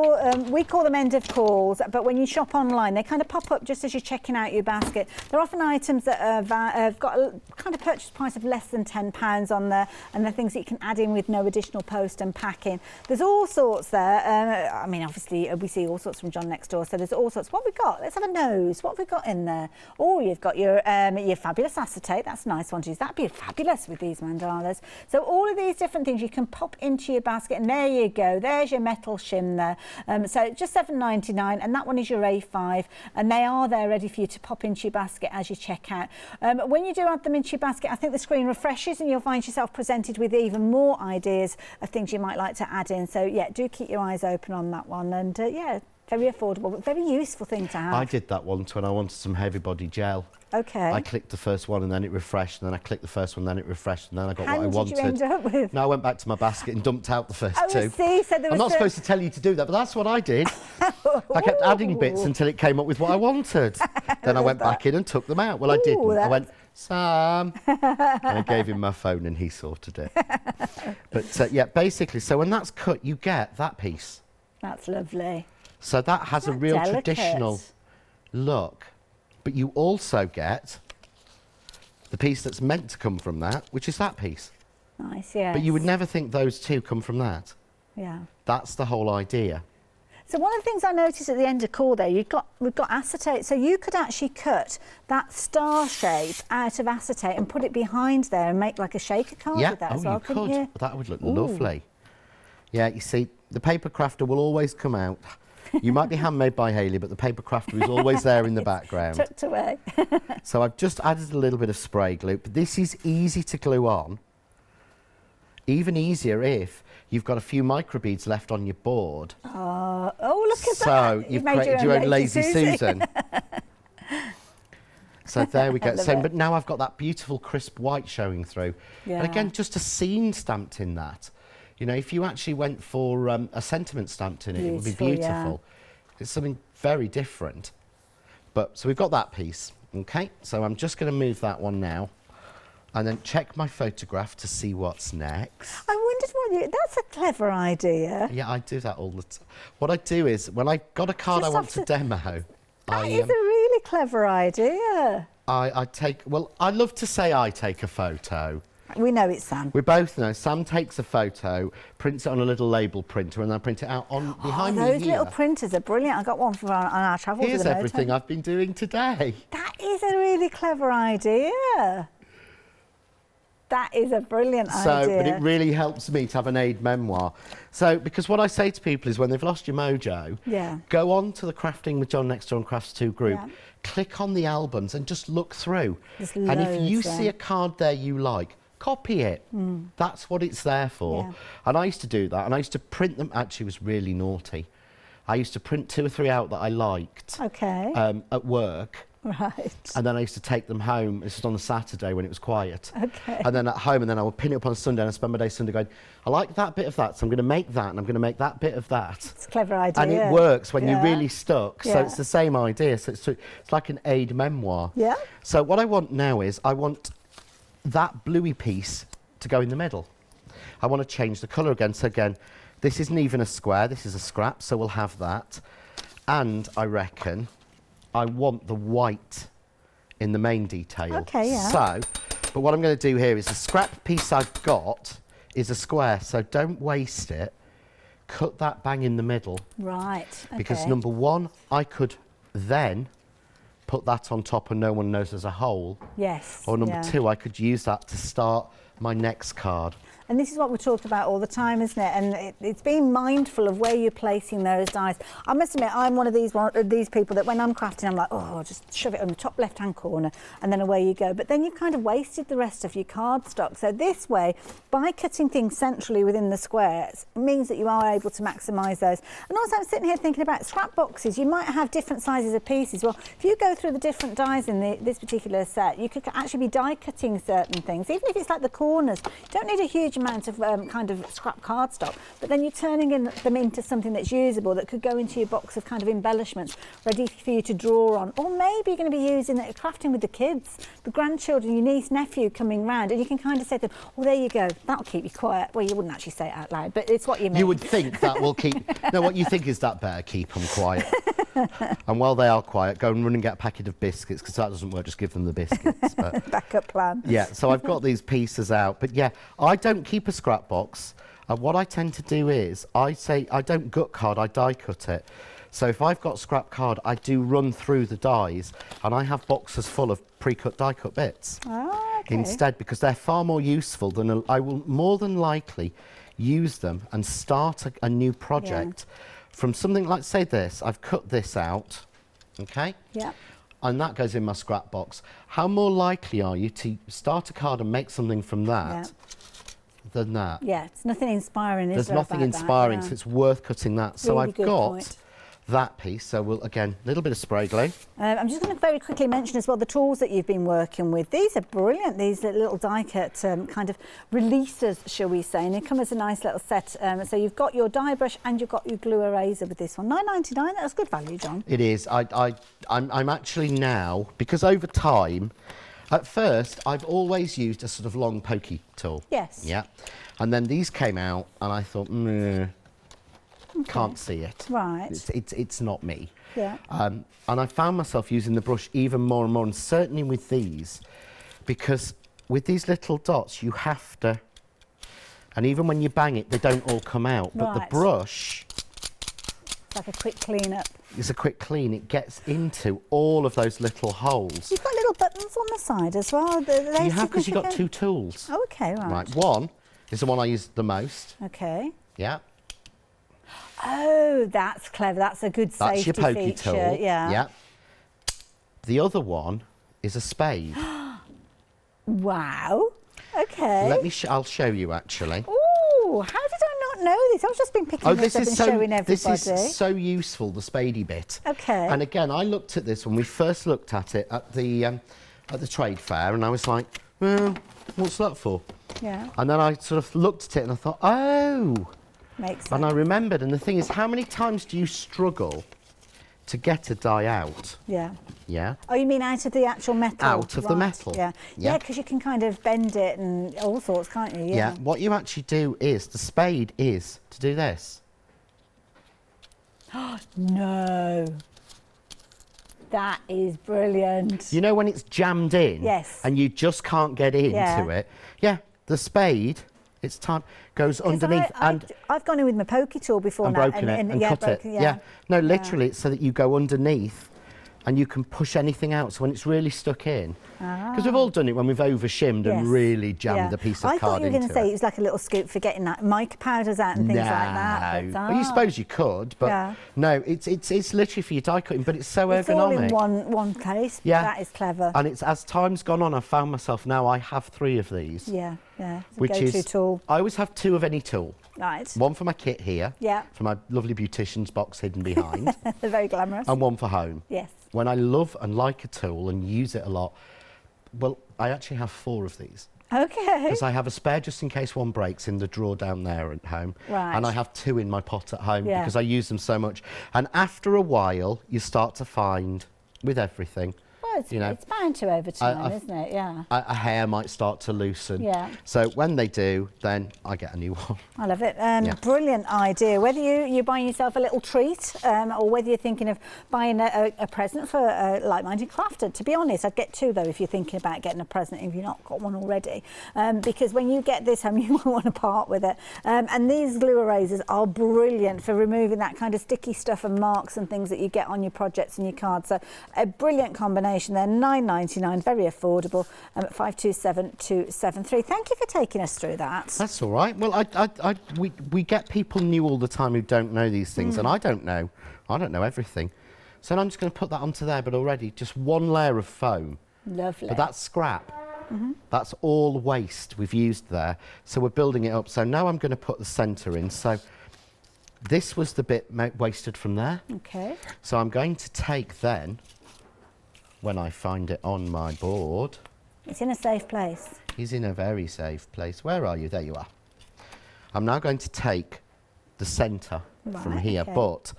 We call them end of calls, but when you shop online, they kind of pop up just as you're checking out your basket. They're often items that have got a kind of purchase price of less than £10 on there, and they're things that you can add in with no additional post and packing. There's all sorts there. I mean, obviously, we see all sorts from John next door, so there's all sorts. What have we got? Let's have a nose. What have we got in there? Oh, you've got your fabulous acetate. That's a nice one to use. That'd be fabulous with these mandalas. So all of these different things you can pop into your basket, and there you go. There's your metal shim there. So just £7.99, and that one is your A5, and they are there ready for you to pop into your basket as you check out. When you do add them into your basket, I think the screen refreshes and you'll find yourself presented with even more ideas of things you might like to add in. So yeah, do keep your eyes open on that one, and yeah, very affordable, but very useful thing to have. I did that once when I wanted some heavy body gel. Okay. I clicked the first one and then it refreshed, and then I clicked the first one, then it refreshed, and then I got what I wanted. How did you end up with? No, I went back to my basket and dumped out the first two. See, so there was I'm not supposed to tell you to do that, but that's what I did. I kept adding bits until it came up with what I wanted. Then I went back in and took them out. Well, I didn't. I went, Sam, and I gave him my phone and he sorted it. But yeah, basically, so when that's cut, you get that piece. That's lovely. So that has a real delicate traditional look. But you also get the piece that's meant to come from that, which is that piece. Nice, yeah. But you would never think those two come from that. Yeah. That's the whole idea. So one of the things I noticed at the end of core there, we've got acetate, so you could actually cut that star shape out of acetate and put it behind there and make like a shaker card with that as well, couldn't you? That would look lovely. Yeah, you see, the paper crafter will always come out. You might be handmade by Hayley, but the paper crafter is always there in the background. Tucked away. So I've just added a little bit of spray glue, but this is easy to glue on. Even easier if you've got a few microbeads left on your board. Oh, look at that. So you've created your own Lazy Susan. So there we go. So, but now I've got that beautiful crisp white showing through. Yeah. And again, just a scene stamped in that. You know, if you actually went for a sentiment stamped in it, it would be beautiful. Yeah. It's something very different. But so we've got that piece. Okay, so I'm just going to move that one now, and then check my photograph to see what's next. I wondered that's a clever idea. Yeah, I do that all the time. What I do is, when I got a card I want to demo... That is a really clever idea. I love to say I take a photo. We know it's Sam. We both know. Sam takes a photo, prints it on a little label printer, and then I print it out on behind me here. Those little printers are brilliant. I got one for on our travels. Here's everything I've been doing today. That is a really clever idea. That is a brilliant idea. But it really helps me to have an aid memoir. So, because what I say to people is when they've lost your mojo, go on to the Crafting with John Next Door and Crafts 2 group, click on the albums and just look through. And if you see a card there you like, copy it. That's what it's there for. And I used to do that, and I used to print them. Actually, it was really naughty. I used to print 2 or 3 out that I liked at work. Right. And then I used to take them home. This was on a Saturday when it was quiet. Okay. And then at home, and then I would pin it up on Sunday, and I spend my day Sunday going, I like that bit of that, so I'm going to make that, and I'm going to make that bit of that. It's a clever idea. And it works when you're really stuck. So it's the same idea. So it's like an aid memoir. Yeah. So what I want now is I want that bluey piece to go in the middle. I want to change the colour again. So again, this isn't even a square. This is a scrap, so we'll have that. And I reckon I want the white in the main detail. Okay, yeah. So, but what I'm going to do here is the scrap piece I've got is a square, so don't waste it. Cut that bang in the middle. Right, okay. Because number one, I could then put that on top and no one knows there's a hole. Yes. Or number two, I could use that to start my next card. And this is what we talk about all the time, isn't it? And it's being mindful of where you're placing those dies. I must admit, I'm one of these people that when I'm crafting, I'm like, oh, I'll just shove it on the top left-hand corner, and then away you go. But then you've kind of wasted the rest of your cardstock. So this way, by cutting things centrally within the squares, it means that you are able to maximise those. And also, I'm sitting here thinking about scrap boxes. You might have different sizes of pieces. Well, if you go through the different dies in this particular set, you could actually be die cutting certain things, even if it's like the corners. You don't need a huge amount of kind of scrap cardstock, but then you're turning them into something that's usable, that could go into your box of kind of embellishments ready for you to draw on. Or maybe you're going to be using it, crafting with the kids, the grandchildren, your niece, nephew coming round, and you can kind of say to them, oh, there you go, that'll keep you quiet. Well, you wouldn't actually say it out loud, but it's what you mean. You would think that will keep... No, what you think is that better keep them quiet. And while they are quiet, go and run and get a packet of biscuits, because that doesn't work, just give them the biscuits. But, backup plan. Yeah, so I've got these pieces out. But yeah, I don't keep a scrap box. What I tend to do is, I don't gut card, I die cut it. So if I've got scrap card, I do run through the dies, and I have boxes full of pre-cut die cut bits. Oh, okay. Instead, because they're far more useful than I will more than likely use them and start a new project. Yeah. From something like, say this, I've cut this out, okay? Yeah. And that goes in my scrap box. How more likely are you to start a card and make something from that than that? Yeah, it's nothing inspiring, is there? There's nothing inspiring, so it's worth cutting that. So really I've got that piece. So we'll, again, a little bit of spray glue. I'm just going to very quickly mention as well the tools that you've been working with. These are brilliant, these little die cut kind of releasers, shall we say, and they come as a nice little set. So you've got your die brush and you've got your glue eraser with this one. £9.99, that's good value, John. It is. I'm actually now, because over time, at first, I've always used a sort of long pokey tool. Yes. Yeah. And then these came out and I thought, can't see it. Right. It's not me. Yeah. And I found myself using the brush even more and more, and certainly with these, because with these little dots, you have to, and even when you bang it, they don't all come out. But the brush... It's like a quick clean up. It's a quick clean. It gets into all of those little holes. You've got little buttons on the side as well. You have, because you've got two tools. Oh, okay, right. Right, one is the one I use the most. Okay. Yeah. Oh, that's clever. That's a good safety feature. That's your pokey tool. Yeah. Yeah. The other one is a spade. Wow. Okay. I'll show you actually. Ooh, how did I not know this? I've just been picking this up and showing everybody. This is so useful, the spadey bit. Okay. And again, I looked at this when we first looked at it at the trade fair, and I was like, well, what's that for? Yeah. And then I sort of looked at it and I thought, oh. Makes sense. And I remembered, and the thing is, how many times do you struggle to get a die out? Yeah. Yeah. Oh, you mean out of the actual metal? Out of the metal. Yeah. Yeah, because you can kind of bend it and all sorts, can't you? Yeah. What you actually do is, the spade is to do this. No. That is brilliant. You know when it's jammed in? Yes. And you just can't get into it? Yeah. The spade, it's time, goes underneath. I've gone in with my pokey tool before and now. Broken it and cut it. Yeah. No, literally, it's so that you go underneath and you can push anything out. So when it's really stuck in, because we've all done it when we've over-shimmed and really jammed a piece of card into it. I thought you were going to say it was like a little scoop for getting that mica powders out and things like that. But, well, you suppose you could, but no, it's literally for your die cutting, but it's so ergonomic. It's all in one place. Yeah. That is clever. And it's, as time's gone on, I've found myself now, I have 3 of these. Yeah, yeah. Which go-to is, tool. I always have 2 of any tool. Right. One for my kit here. Yeah. For my lovely beautician's box hidden behind. They're very glamorous. And one for home. Yes. When I love and like a tool and use it a lot, well, I actually have 4 of these. Okay. Because I have a spare just in case one breaks in the drawer down there at home. Right. And I have 2 in my pot at home because I use them so much. And after a while, you start to find, with everything, it's bound to over time, isn't it? Yeah. A hair might start to loosen. Yeah. So when they do, then I get a new one. I love it. Brilliant idea. Whether you're buying yourself a little treat or whether you're thinking of buying a present for a like-minded crafter. To be honest, I'd get 2 though if you're thinking about getting a present if you've not got one already. Because when you get this home, you won't want to part with it. And these glue erasers are brilliant for removing that kind of sticky stuff and marks and things that you get on your projects and your cards. So a brilliant combination. information there. £9.99, very affordable, at 527273. Thank you for taking us through that. That's all right. Well, we get people new all the time who don't know these things, and I don't know everything. So I'm just going to put that onto there, but already just one layer of foam. Lovely. But that's scrap. That's all waste we've used there. So we're building it up. So now I'm going to put the centre in. So this was the bit wasted from there. Okay. So I'm going to take then, when I find it on my board. It's in a safe place. He's in a very safe place. Where are you? There you are. I'm now going to take the centre from here, but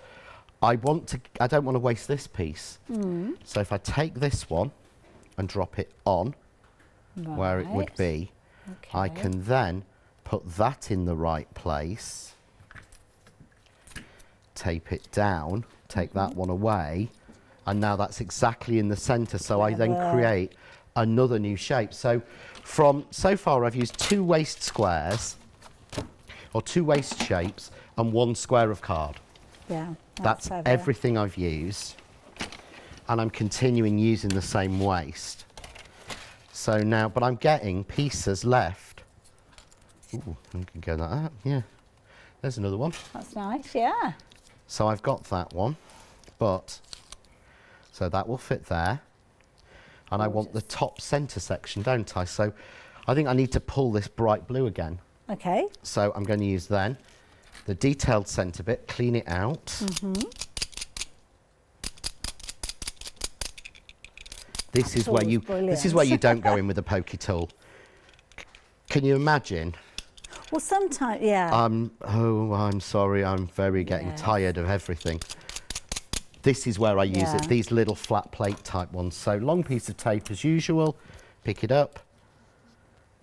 I don't want to waste this piece. So if I take this one and drop it on where it would be, I can then put that in the right place, tape it down, take that one away, and now that's exactly in the centre. So I then create another new shape. So so far I've used 2 waste squares, or 2 waste shapes, and 1 square of card. Yeah, that's everything I've used, and I'm continuing using the same waste. So now, but I'm getting pieces left. Ooh, I can go like that. Yeah, there's another one. That's nice. Yeah. So I've got that one, but so that will fit there, and I want the top centre section, don't I? So I think I need to pull this bright blue again. Okay. So I'm going to use then the detailed centre bit, clean it out. This is where you don't go in with a pokey tool. Can you imagine? Well, sometimes, yeah. I'm sorry, I'm getting tired of everything. This is where I use it, these little flat plate type ones. So long piece of tape as usual, pick it up,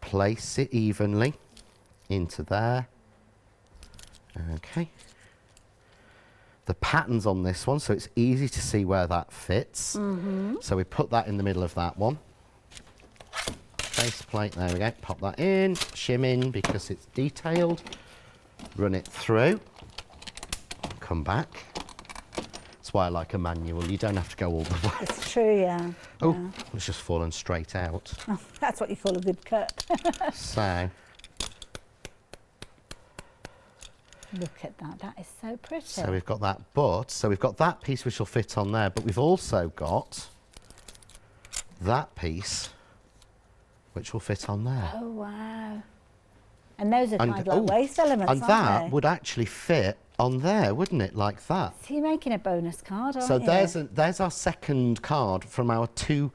place it evenly into there. Okay. The pattern's on this one, so it's easy to see where that fits. So we put that in the middle of that one. Base plate, there we go, pop that in, shim in because it's detailed, run it through, come back. That's why I like a manual, you don't have to go all the way. It's true, yeah. Oh, it's just fallen straight out. Oh, that's what you call a good cut. So. Look at that, that is so pretty. So we've got that, so we've got that piece which will fit on there, but we've also got that piece which will fit on there. Oh, wow. And those are kind of like waste elements, and that would actually fit on there, wouldn't it, like that? So you're making a bonus card, aren't you? So there's our second card from our 2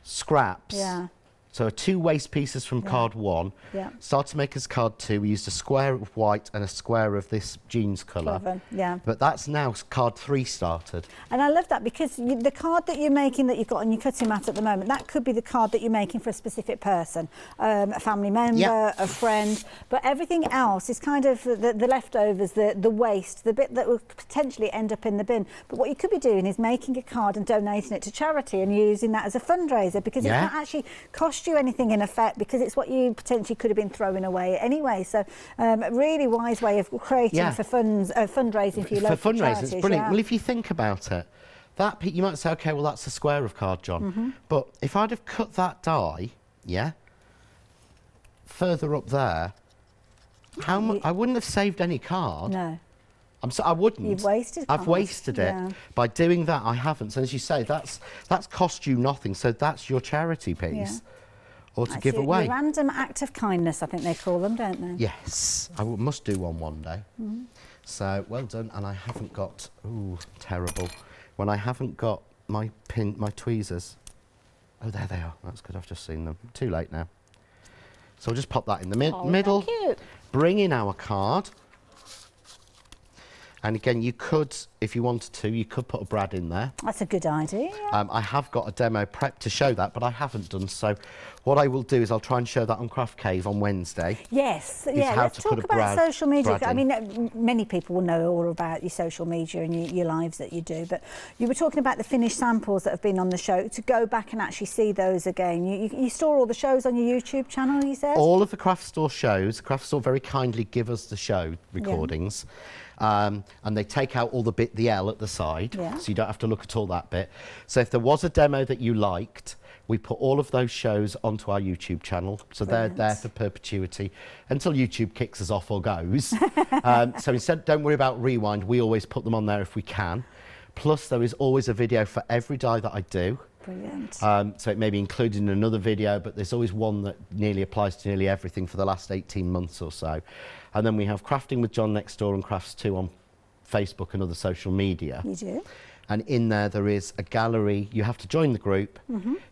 scraps. Yeah. So 2 waste pieces from card 1. Yeah. Started to make us card 2. We used a square of white and a square of this jeans colour. Clever, yeah. But that's now card 3 started. And I love that because the card that you're making that you've got on your cutting mat at the moment, that could be the card that you're making for a specific person, a family member, a friend. But everything else is kind of the leftovers, the waste, the bit that will potentially end up in the bin. But what you could be doing is making a card and donating it to charity and using that as a fundraiser, because it can't actually cost you anything in effect, because it's what you potentially could have been throwing away anyway. So a really wise way of creating for funds, fundraising for your local fundraising, charities. it's brilliant. Well, if you think about it, that you might say, okay, well that's a square of card, John. But if I'd have cut that die, further up there, how much? I wouldn't have saved any card. No. I wouldn't. You've wasted. I've wasted it by doing that. I haven't. So as you say, that's cost you nothing. So that's your charity piece. Or to give away. A random act of kindness, I think they call them, don't they? Yes, I must do one day. So well done. And I haven't got, terrible, when I haven't got my tweezers. Oh, there they are. That's good. I've just seen them. Too late now. So I'll just pop that in the middle. Cute. Bring in our card. And again, you could, if you wanted to, you could put a brad in there. That's a good idea. I have got a demo prep to show that, but I haven't done. So what I will do is I'll try and show that on Craft Cave on Wednesday. Yes, let's talk about social media. I mean, many people will know all about your social media and your lives that you do, but you were talking about the finished samples that have been on the show. To go back and actually see those again, you store all the shows on your YouTube channel, you said? All of the Craft Store shows. Craft Store very kindly give us the show recordings. and they take out all the L at the side, Yeah. so you don't have to look at all that bit. So if there was a demo that you liked, we put all of those shows onto our YouTube channel, so Brilliant. they're there for perpetuity until YouTube kicks us off or goes. So instead, don't worry about rewind. We always put them on there if we can. Plus, there is always a video for every die that I do. Brilliant. So it may be included in another video, but there's always one that nearly applies to nearly everything for the last 18 months or so. And then we have Crafting with John next door and Crafts 2 on Facebook and other social media. You do. And in there is a gallery. You have to join the group.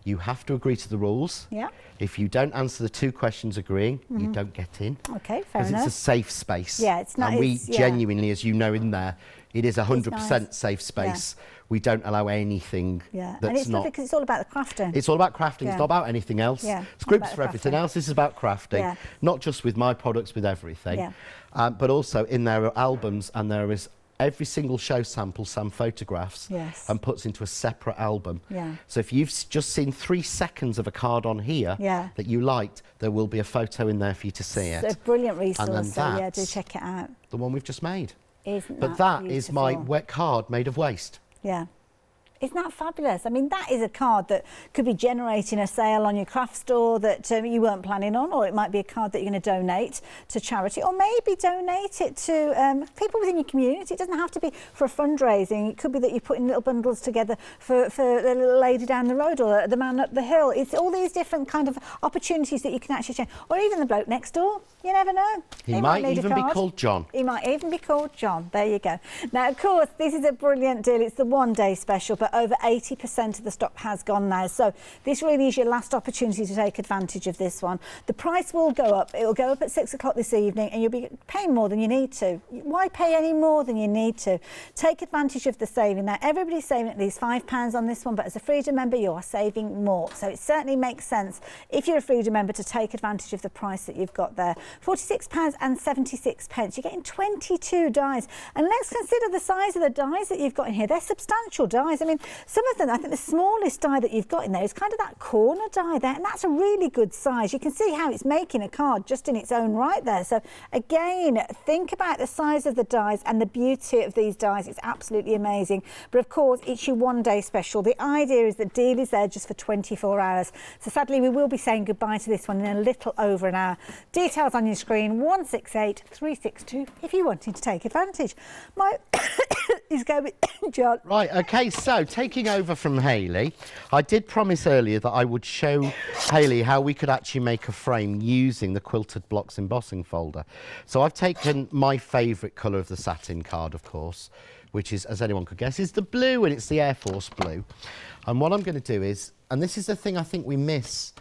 You have to agree to the rules. Yeah. If you don't answer the 2 questions agreeing, you don't get in. Okay, fair enough. Because it's a safe space. Yeah, it's not. And we yeah. genuinely, as you know in there, it is 100% nice. safe space. We don't allow anything Yeah, that's and it's not. because it's all about the crafting. It's all about crafting. Yeah. It's not about anything else. Yeah, It's all groups about for everything crafting. else. This is about crafting, Yeah. not just with my products, with everything. Yeah. But also in there are albums, and there is every single show sample Sam photographs Yes. and puts into a separate album. Yeah. So if you've just seen 3 seconds of a card on here Yeah. that you liked, there will be a photo in there for you to see it. It's a brilliant resource, And then so yeah, do that's check it out. the one we've just made. Isn't But that is my beautiful? wet card made of waste. Yeah. Isn't that fabulous? I mean, that is a card that could be generating a sale on your craft store that you weren't planning on, or it might be a card that you're going to donate to charity, or maybe donate it to people within your community. It doesn't have to be for a fundraising. It could be that you're putting little bundles together for the little lady down the road or the man up the hill. It's all these different kind of opportunities that you can actually change, or even the bloke next door. You never know. He might need a even be card. called John. He might even be called John. There you go. Now, of course, this is a brilliant deal. It's the one-day special, but over 80% of the stock has gone now. So this really is your last opportunity to take advantage of this one. The price will go up. It will go up at 6 o'clock this evening, and you'll be paying more than you need to. Why pay any more than you need to? Take advantage of the saving. Now, everybody's saving at least £5 on this one, but as a Freedom member, you are saving more. So it certainly makes sense, if you're a Freedom member, to take advantage of the price that you've got there. £46.76. You're getting 22 dies. And let's consider the size of the dies that you've got in here. They're substantial dies. I mean, some of them, I think the smallest die that you've got in there is kind of that corner die there, and that's a really good size. You can see how it's making a card just in its own right there. So again, think about the size of the dies and the beauty of these dies. It's absolutely amazing. But of course, it's your one-day special. The idea is that deal is there just for 24 hours. So sadly, we will be saying goodbye to this one in a little over an hour. Details on your screen, 168362, if you're wanting to take advantage. My is going with John. Right, okay, so taking over from Hayley, I did promise earlier that I would show Hayley how we could actually make a frame using the Quilted Blocks embossing folder. So I've taken my favourite colour of the satin card, of course, which is, as anyone could guess, is the blue, and it's the Air Force blue. And what I'm going to do is, and this is the thing I think we miss,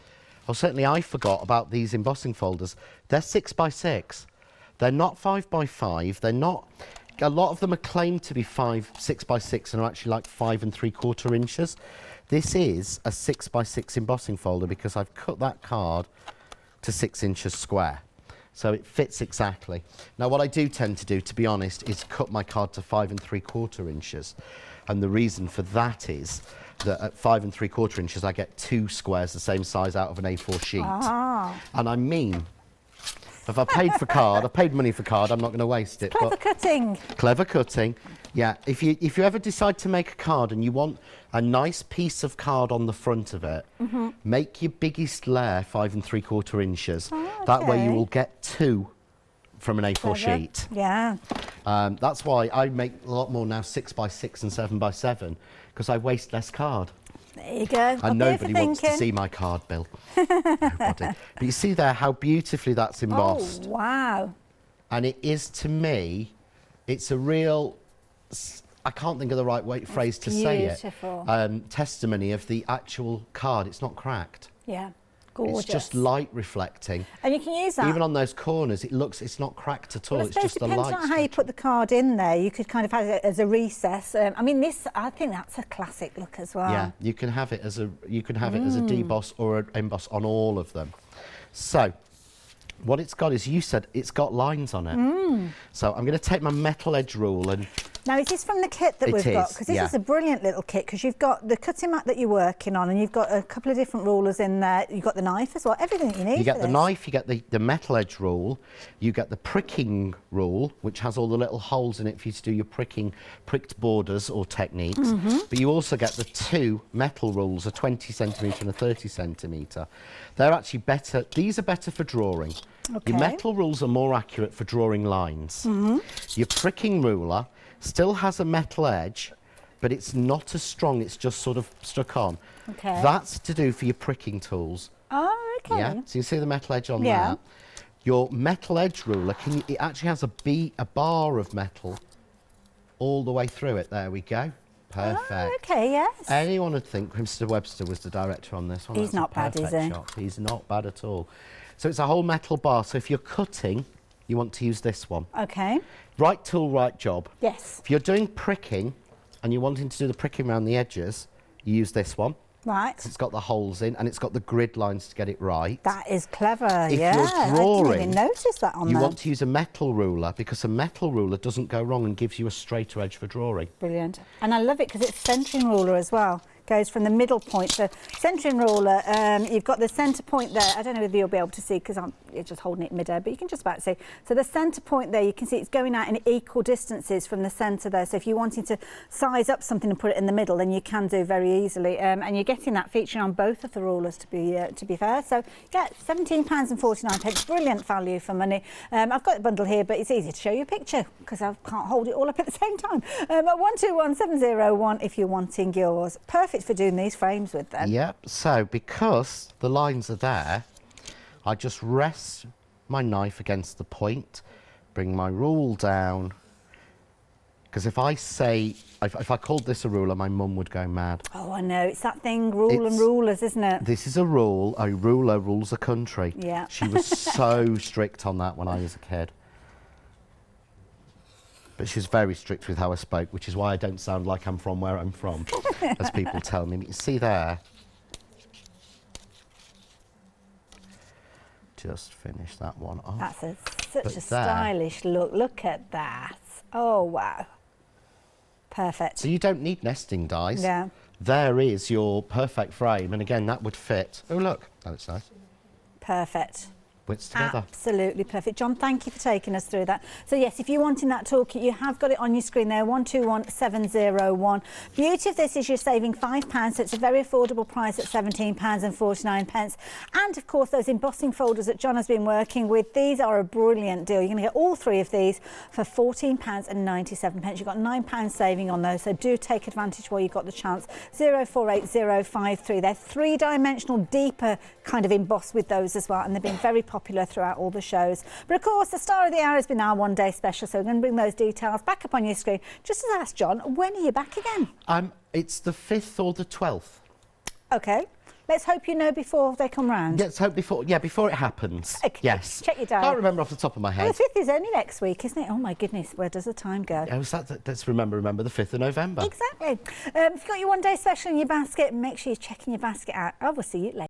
or certainly I forgot about these embossing folders, they're 6x6. They're not 5x5. They're not... A lot of them are claimed to be 6x6 and are actually like 5 3/4 inches. This is a 6x6 embossing folder because I've cut that card to 6 inches square. So it fits exactly. Now what I do tend to do, to be honest, is cut my card to 5 3/4 inches. And the reason for that is that at 5 3/4 inches I get 2 squares the same size out of an A4 sheet. Ah. And I mean, if I paid for card, I paid money for card, I'm not going to waste it. Clever cutting. Clever cutting. Yeah, if you ever decide to make a card and you want a nice piece of card on the front of it, make your biggest layer 5 3/4 inches. Oh, That way you okay. will get 2 from an A4 Clever. sheet. Yeah. That's why I make a lot more now 6x6 and 7x7, because I waste less card. There you go. And nobody wants to see my card bill. Nobody. But you see there how beautifully that's embossed. Oh, wow. And it is, to me, it's a real, I can't think of the right phrase to say it, beautiful. testimony of the actual card. It's not cracked. Yeah. Gorgeous. It's just light reflecting. And you can use that. Even on those corners, it's not cracked at all. Well, I It's suppose just a depending light. on how you put the card in there, you could kind of have it as a recess. I mean, this, I think that's a classic look as well. Yeah, you can have it as a deboss or an emboss on all of them. So what it's got is, you said it's got lines on it. So I'm going to take my metal edge rule and Now, is this from the kit that we've got? Because this is a brilliant little kit, because you've got the cutting mat that you're working on, and you've got a couple of different rulers in there. You've got the knife as well, everything that you need. You get the knife, you get the metal edge rule, you get the pricking rule, which has all the little holes in it for you to do your pricked borders or techniques. But you also get the 2 metal rules, a 20 centimetre and a 30 centimetre. They're actually better, these are better for drawing. Your metal rules are more accurate for drawing lines. Your pricking ruler still has a metal edge, but it's not as strong, it's just sort of stuck on. That's to do for your pricking tools. Oh, okay. Yeah, so you see the metal edge on there. Your metal edge ruler, it actually has a bar of metal all the way through it. There we go. Perfect. Oh, okay, yes. Anyone would think Mr. Webster was the director on this one. He's not bad, is he? He's not bad at all. So it's a whole metal bar. So if you're cutting, you want to use this one. Okay. Right tool, right job. Yes. If you're doing pricking and you're wanting to do the pricking around the edges, you use this one. Right. It's got the holes in and it's got the grid lines to get it right. That is clever, if yeah. You're drawing, I didn't even notice that on there. You want to use a metal ruler, because a metal ruler doesn't go wrong and gives you a straighter edge for drawing. Brilliant. And I love it because it's a centering ruler as well. Goes from the middle point. So centering ruler, you've got the centre point there. I don't know whether you'll be able to see because you're just holding it mid-air, but you can just about see. So the centre point there, you can see it's going out in equal distances from the centre there. So if you're wanting to size up something and put it in the middle, then you can do very easily. And you're getting that featuring on both of the rulers, to be fair. So yeah, £17.49. Brilliant value for money. I've got the bundle here, but it's easy to show you a picture because I can't hold it all up at the same time. 121701 if you're wanting yours. Perfect for doing these frames with them. Yep, so because the lines are there, I just rest my knife against the point, bring my rule down, because if I say, if I called this a ruler, my mum would go mad. Oh, I know, it's that thing, rule and rulers, isn't it? This is a rule, a ruler rules a country. Yeah. She was so strict on that when I was a kid. But she's very strict with how I spoke, which is why I don't sound like I'm from where I'm from, as people tell me. But you see there, just finish that one off. That's such a stylish look. Look at that. Oh, wow. Perfect. So you don't need nesting dies. Yeah. There is your perfect frame. And again, that would fit. Oh, look. That looks nice. Perfect. Wits together. Absolutely perfect. John, thank you for taking us through that. So yes, if you're wanting that toolkit, you have got it on your screen there, 121701. Beauty of this is you're saving £5, so it's a very affordable price at £17.49. And of course, those embossing folders that John has been working with, these are a brilliant deal. You're going to get all 3 of these for £14.97. You've got £9 saving on those, so do take advantage while you've got the chance. 048053. They're 3-dimensional, deeper kind of emboss with those as well, and they've been very popular throughout all the shows. But of course, the star of the hour has been our one-day special, so we're going to bring those details back up on your screen. Just as I asked John, when are you back again? It's the 5th or the 12th. OK. Let's hope you know before they come round. Let's hope before it happens. Okay. Yes. Check your diary. I can't remember off the top of my head. Well, the 5th is only next week, isn't it? Oh, my goodness, where does the time go? Oh, let's remember the 5th of November. Exactly. If you've got your one-day special in your basket, make sure you're checking your basket out. I will see you later.